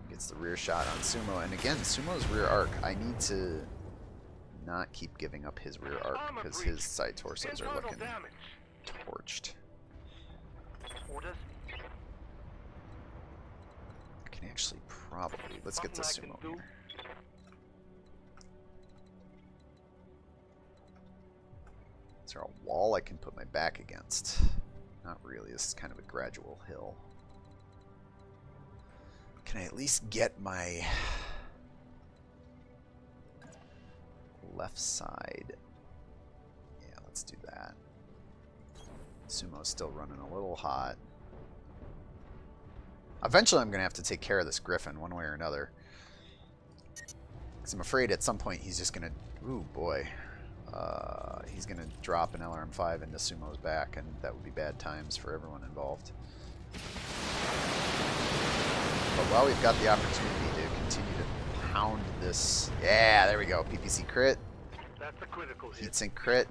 Gets the rear shot on Sumo, and again, Sumo's rear arc. I need to not keep giving up his rear arc Armor because breach. his side torsos are Internal looking damage. torched. Orders. I can actually probably... Let's get to Nothing I Sumo can do. here. Is there a wall I can put my back against? Not really. This is kind of a gradual hill. Can I at least get my left side? Yeah, let's do that. Sumo's still running a little hot. Eventually I'm going to have to take care of this Griffin one way or another. Because I'm afraid at some point he's just going to... Ooh, boy. He's going to drop an LRM-5 into Sumo's back, and that would be bad times for everyone involved. But while we've got the opportunity to continue to pound this... Yeah, there we go. PPC crit. That's a critical hit. Heatsink crit.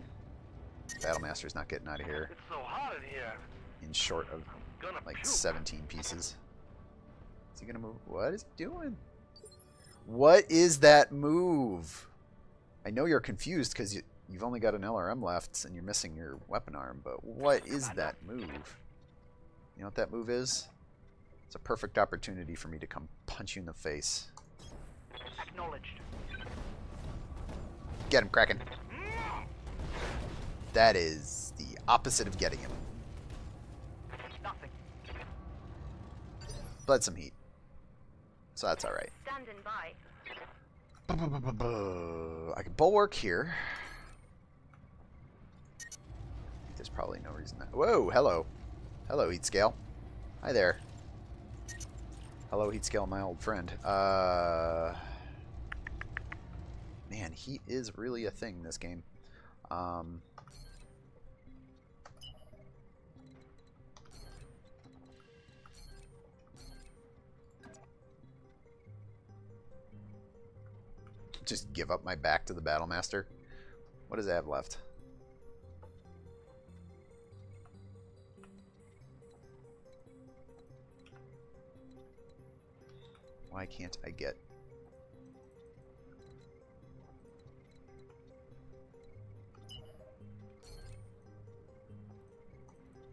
Battlemaster's not getting out of here It's so hot in here. in short of Gonna like puke. 17 pieces. Is he going to move? What is he doing? What is that move? I know you're confused because you've only got an LRM left and you're missing your weapon arm, but what is that move? You know what that move is? It's a perfect opportunity for me to come punch you in the face. Acknowledged. Get him, Kraken. That is the opposite of getting him. Nothing. Bled some heat. So that's alright. Standing by. I can bulwark here. There's probably no reason that... Whoa, hello. Hello, Heat Scale. Hi there. Hello, Heat Scale, my old friend. Man, heat is really a thing in this game. Just give up my back to the Battlemaster. What does it have left? Why can't I get...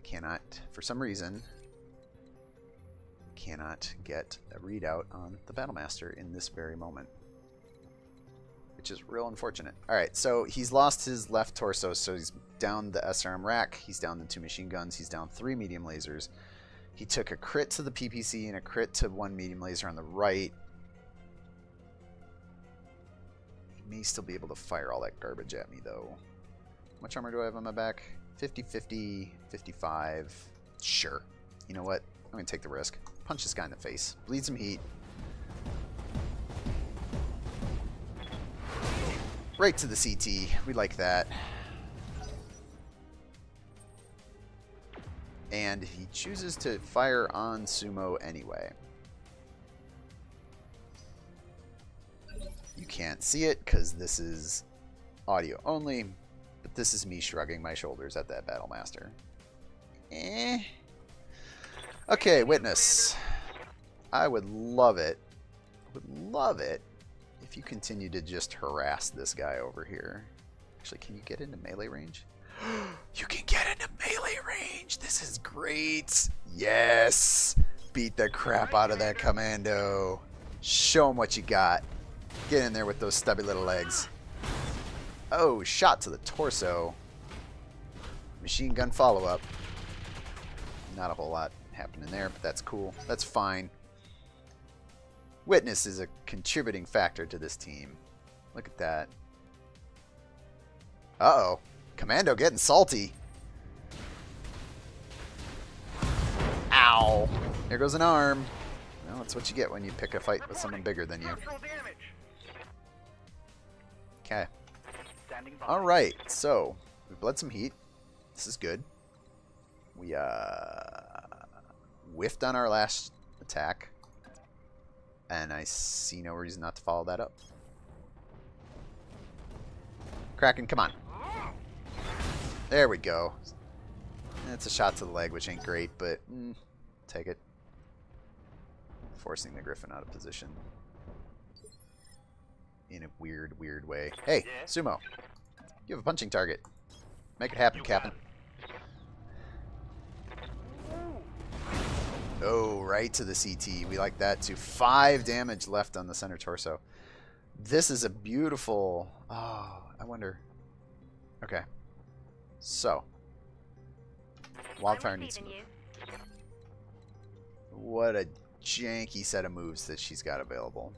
Cannot, for some reason, cannot get a readout on the Battlemaster in this very moment. Which is real unfortunate. Alright, so he's lost his left torso, so he's down the SRM rack, he's down the 2 machine guns, he's down 3 medium lasers. He took a crit to the PPC and a crit to 1 medium laser on the right. He may still be able to fire all that garbage at me, though. How much armor do I have on my back? 50, 50, 55. Sure. You know what? I'm going to take the risk. Punch this guy in the face. Bleed some heat. Right to the CT. We like that. And he chooses to fire on Sumo anyway. You can't see it because this is audio only, but this is me shrugging my shoulders at that Battlemaster. Okay, Witness. I would love it. If you continue to just harass this guy over here. Actually, can you get into melee range? You can get into melee range! This is great! Yes! Beat the crap out of that commando. Show him what you got. Get in there with those stubby little legs. Oh, shot to the torso. Machine gun follow-up. Not a whole lot happening there, but that's cool. That's fine. Witness is a contributing factor to this team. Look at that. Uh-oh. Commando getting salty. Ow. There goes an arm. Well, that's what you get when you pick a fight with someone bigger than you. Structural damage. Okay. Standing by. Alright, so we bled some heat. This is good. We whiffed on our last attack. And I see no reason not to follow that up. Kraken, come on. There we go. That's a shot to the leg, which ain't great, but take it. Forcing the Griffin out of position. in a weird, weird way. Hey, Yeah? Sumo. You have a punching target. Make it happen, You Captain. Oh, right to the CT. We like that too. 5 damage left on the center torso. This is a beautiful... Oh, I wonder... Okay. So. Wildfire needs to move. What a janky set of moves that she's got available.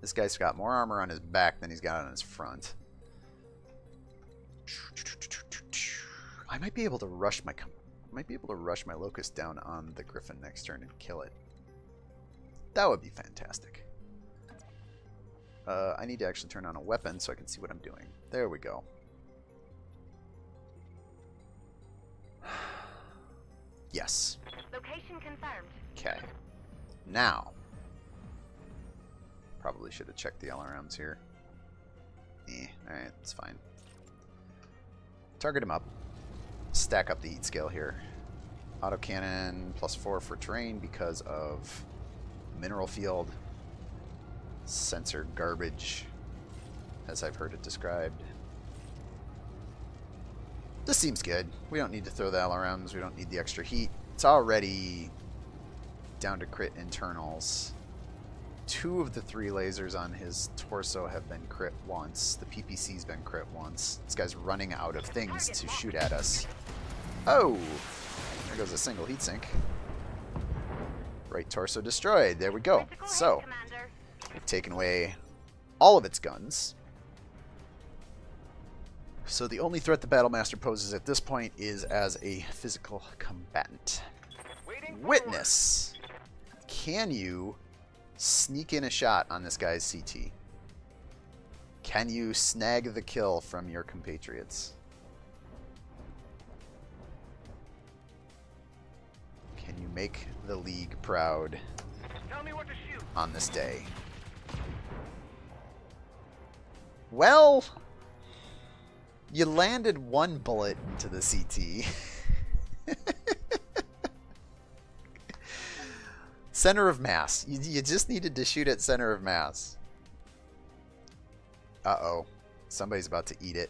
This guy's got more armor on his back than he's got on his front. I might be able to rush my locust down on the griffin next turn and kill it. That would be fantastic. I need to actually turn on a weapon so I can see what I'm doing. There we go. Yes. Location confirmed. Okay. Now. Probably should have checked the LRMs here. Alright, it's fine. Target him up. Stack up the heat scale here. Autocannon +4 for terrain because of mineral field. Sensor garbage, as I've heard it described. This seems good. We don't need to throw the LRMs. We don't need the extra heat. It's already down to crit internals. 2 of the 3 lasers on his torso have been crit once. The PPC's been crit once. This guy's running out of things to shoot at us. Oh! There goes a single heatsink. Right torso destroyed. There we go. So, we've taken away all of its guns. So the only threat the Battlemaster poses at this point is as a physical combatant. Witness! Can you sneak in a shot on this guy's CT? Can you snag the kill from your compatriots? Can you make the League proud Tell me what to shoot. on this day? Well, you landed 1 bullet into the CT. Center of mass. You just needed to shoot at center of mass. Uh-oh. Somebody's about to eat it.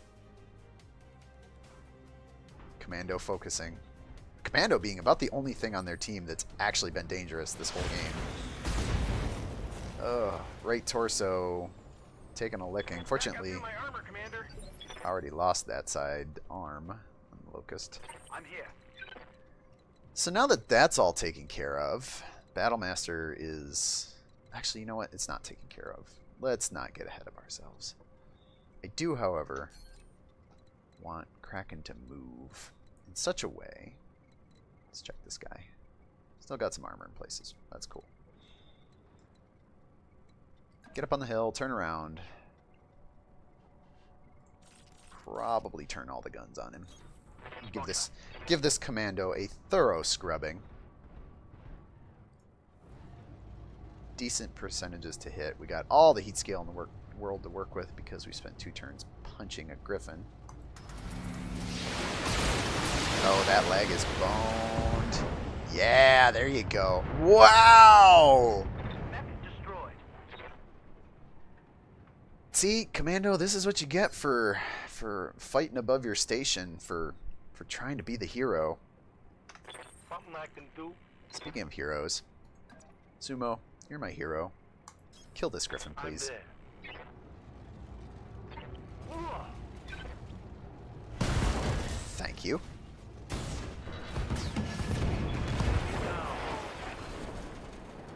Commando focusing. Commando being about the only thing on their team that's actually been dangerous this whole game. Ugh. Right torso taking a licking. Fortunately, My armor, Commander. I already lost that side arm on the Locust. I'm here. So now that that's all taken care of, Battlemaster is... Actually, you know what? It's not taken care of. Let's not get ahead of ourselves. I do, however, want Kraken to move in such a way... Let's check this guy. Still got some armor in places. That's cool. Get up on the hill, turn around. Probably turn all the guns on him. Give this commando a thorough scrubbing. Decent percentages to hit. We got all the heat scale in the world to work with because we spent 2 turns punching a griffin. Oh, that leg is boned. Yeah, there you go. Wow! Mech destroyed. See, Commando, this is what you get for fighting above your station, for trying to be the hero. Something I can do. Speaking of heroes, Sumo, you're my hero. Kill this griffin, please. I'm there. Thank you.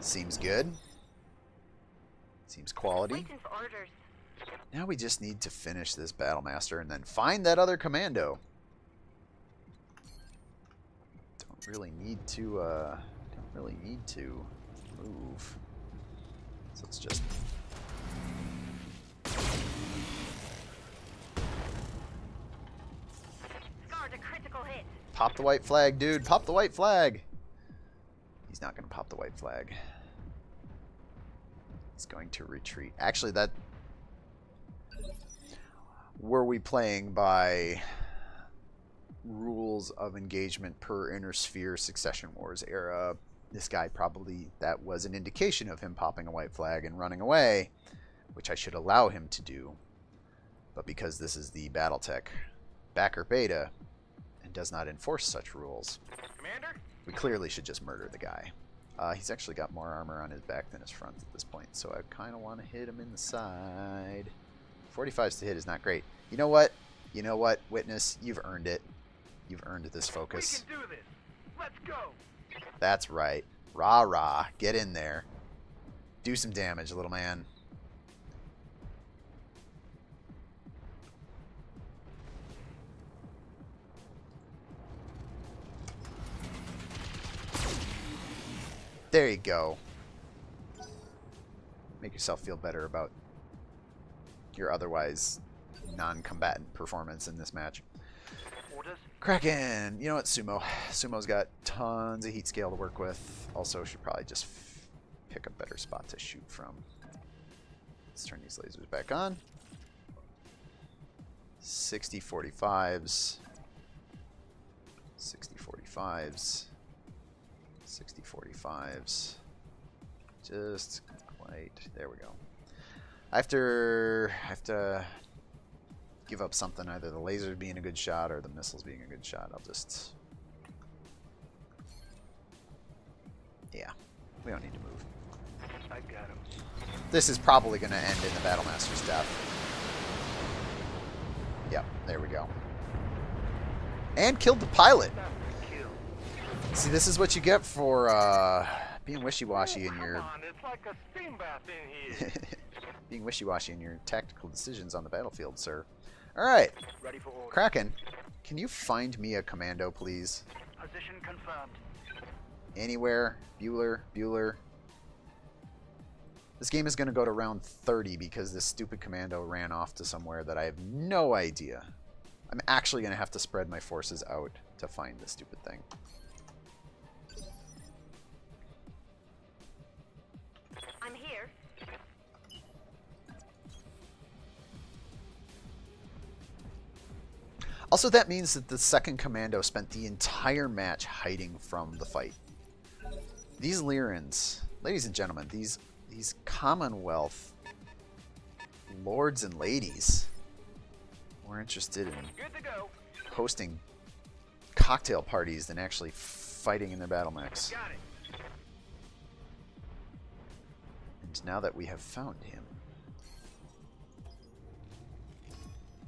Seems good. Seems quality. Waiting for orders. Now we just need to finish this Battlemaster and then find that other commando. Don't really need to move. So let's just Scored a critical hit. pop the white flag, dude. Pop the white flag. He's not going to pop the white flag. He's going to retreat. Actually, that... Were we playing by rules of engagement per Inner Sphere Succession Wars era, this guy probably... That was an indication of him popping a white flag and running away. which I should allow him to do. But because this is the BattleTech backer beta and does not enforce such rules, Commander? we clearly should just murder the guy. He's actually got more armor on his back than his front at this point, so I kind of want to hit him in the side. 45s to hit is not great. You know what? You know what, Witness? You've earned it. You've earned this focus. We can do this. Let's go. That's right. Rah, rah. Get in there. Do some damage, little man. There you go. Make yourself feel better about your otherwise non-combatant performance in this match. Orders? Kraken! You know what, Sumo? Sumo's got tons of heat scale to work with. Also, should probably just pick a better spot to shoot from. Let's turn these lasers back on. 60 45s. 60 45s. 60 45s. Just quite. There we go. I have to give up something, either the laser being a good shot or the missiles being a good shot. I'll just... Yeah, we don't need to move. I got him. This is probably going to end in the Battlemaster's death. Yep, there we go. And killed the pilot. That's the kill. See, this is what you get for being wishy-washy in Come your... on, it's like a steam bath in here. being wishy-washy in your tactical decisions on the battlefield, sir. Alright, Ready for order. Kraken, can you find me a commando, please? Position confirmed. Anywhere. Bueller. This game is going to go to round 30 because this stupid commando ran off to somewhere that I have no idea. I'm actually going to have to spread my forces out to find this stupid thing. I'm here. Also, that means that the second commando spent the entire match hiding from the fight. These Lyrans, ladies and gentlemen, these Commonwealth lords and ladies more interested in Good to go. hosting cocktail parties than actually fighting in their battle mechs. Got it. And now that we have found him,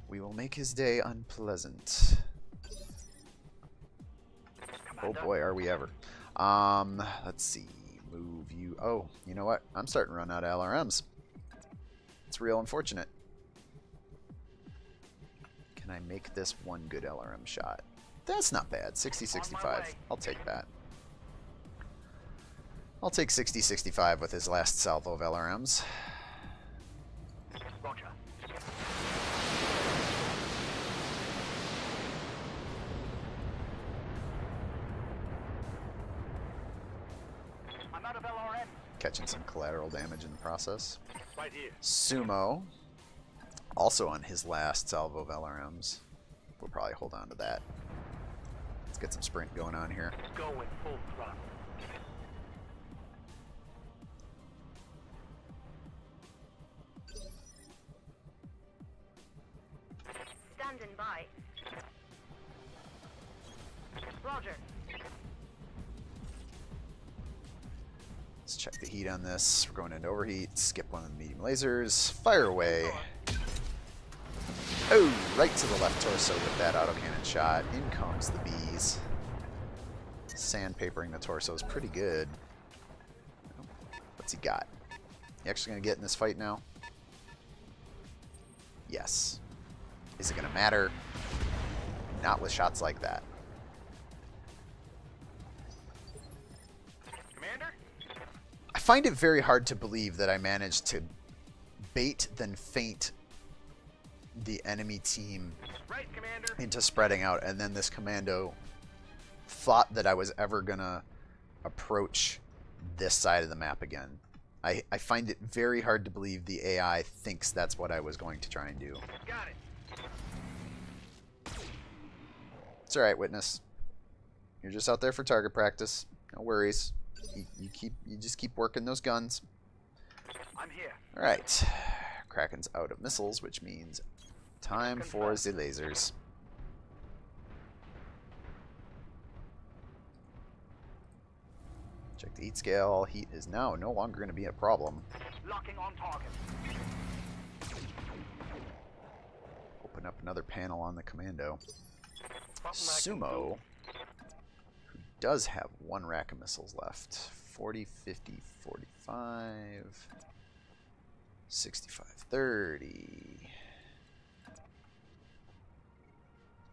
we will make his day unpleasant. Oh Commander? boy, are we ever. Let's see. Move you. Oh, you know what? I'm starting to run out of LRMs. It's real unfortunate. Can I make this one good LRM shot? That's not bad. 60-65. I'll take that. I'll take 60-65 with his last salvo of LRMs. Roger. I'm out of LRM. Catching some collateral damage in the process. Right here. Sumo, also on his last salvo of LRMs. We'll probably hold on to that. Let's get some sprint going on here. Going full throttle. Standing by. Roger. Let's check the heat on this. We're going into overheat. Skip one of the medium lasers. Fire away. Oh, right to the left torso with that autocannon shot. In comes the bees. Sandpapering the torso is pretty good. What's he got? You actually going to get in this fight now? Yes. Is it going to matter? Not with shots like that. Commander? I find it very hard to believe that I managed to bait then feint the enemy team Right, Commander. into spreading out, and then this commando thought that I was ever gonna approach this side of the map again. I find it very hard to believe the AI thinks that's what I was going to try and do. Got it. It's alright, Witness. You're just out there for target practice. No worries. You just keep working those guns. I'm here. Alright. Kraken's out of missiles, which means time for the lasers. Check the heat scale. Heat is now no longer going to be a problem. Locking on target. Open up another panel on the commando. Sumo, who does have one rack of missiles left. 40, 50, 45, 65, 30,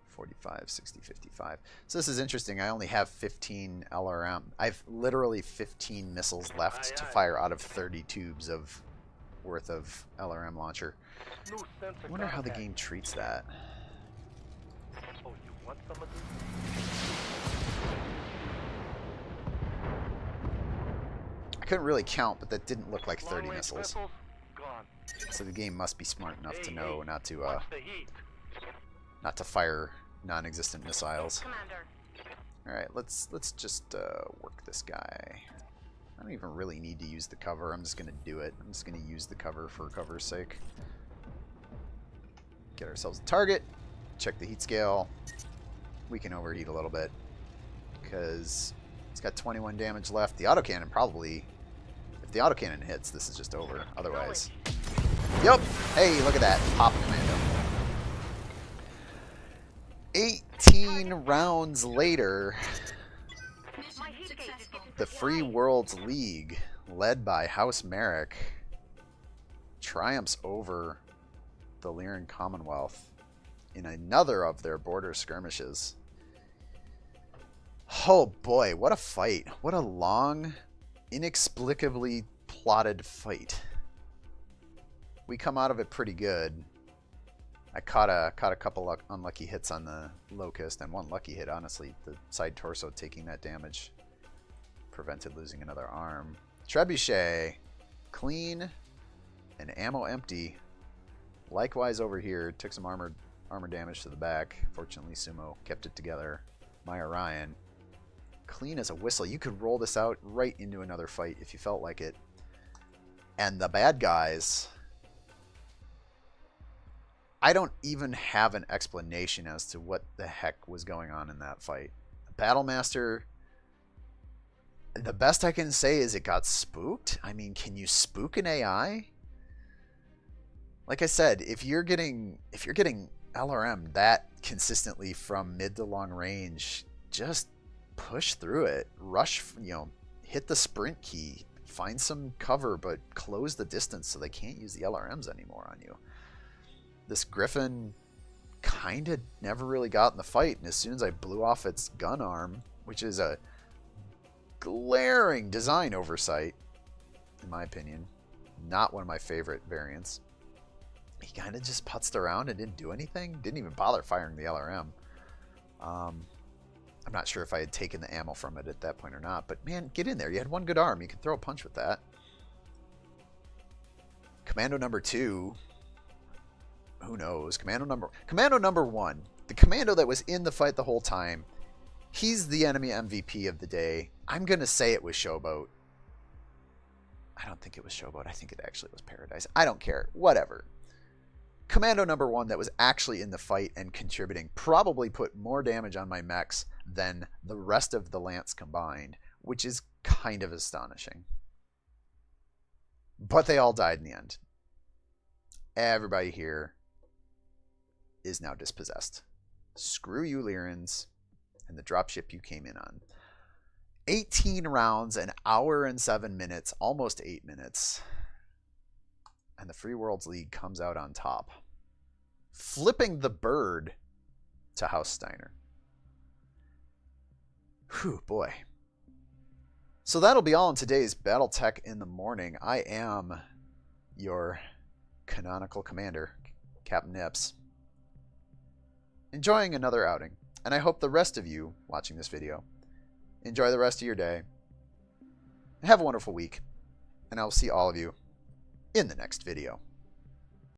45, 60, 55. So this is interesting. I only have 15 LRM. I've literally 15 missiles left to fire out of 30 tubes of worth of LRM launcher. I wonder how the game treats that. Oh, you want some of this? I couldn't really count, but that didn't look like 30 Long-range missiles. Gone. So the game must be smart enough to know not to Watch the heat. fire non-existent missiles. Commander. All right, let's just work this guy. I don't even really need to use the cover. I'm just gonna do it. I'm just gonna use the cover for cover's sake. Get ourselves a target. Check the heat scale. We can overheat a little bit because he's got 21 damage left. The autocannon probably, if the autocannon hits, this is just over. Otherwise, yep. Hey, look at that. Pop commando. 18 rounds later, Mission successful. the Free Worlds League, led by House Marik, triumphs over the Lyran Commonwealth in another of their border skirmishes. Oh boy, what a fight. What a long, inexplicably plotted fight. We come out of it pretty good. I caught a couple unlucky hits on the Locust, and one lucky hit, honestly. The side torso taking that damage prevented losing another arm. Trebuchet, clean and ammo empty. Likewise over here, took some armor damage to the back. Fortunately, Sumo kept it together. My Orion, clean as a whistle. You could roll this out right into another fight if you felt like it. And the bad guys, I don't even have an explanation as to what the heck was going on in that fight. Battlemaster, the best I can say is it got spooked. I mean, can you spook an AI? Like I said, if you're getting LRM that consistently from mid to long range, just push through it. Rush, hit the sprint key. Find some cover, but close the distance so they can't use the LRMs anymore on you. This Griffin kind of never really got in the fight, and as soon as I blew off its gun arm, which is a glaring design oversight, in my opinion, not one of my favorite variants, he kind of just putzed around and didn't do anything. Didn't even bother firing the LRM. I'm not sure if I had taken the ammo from it at that point or not, but man, get in there. You had one good arm. You could throw a punch with that. Commando number 2. Who knows? Commando number 1. The commando that was in the fight the whole time. He's the enemy MVP of the day. I'm going to say it was Showboat. I don't think it was Showboat. I think it actually was Paradise. I don't care. Whatever. Commando number 1 that was actually in the fight and contributing probably put more damage on my mechs than the rest of the Lance combined, which is kind of astonishing. But they all died in the end. Everybody here is now dispossessed. Screw you, Lyrans, and the dropship you came in on. 18 rounds, an hour and 7 minutes, almost 8 minutes. And the Free Worlds League comes out on top, flipping the bird to House Steiner. Whew, boy. So that'll be all in today's BattleTech in the morning. I am your canonical commander, Captain Nips, enjoying another outing. And I hope the rest of you watching this video enjoy the rest of your day. Have a wonderful week. And I will see all of you in the next video.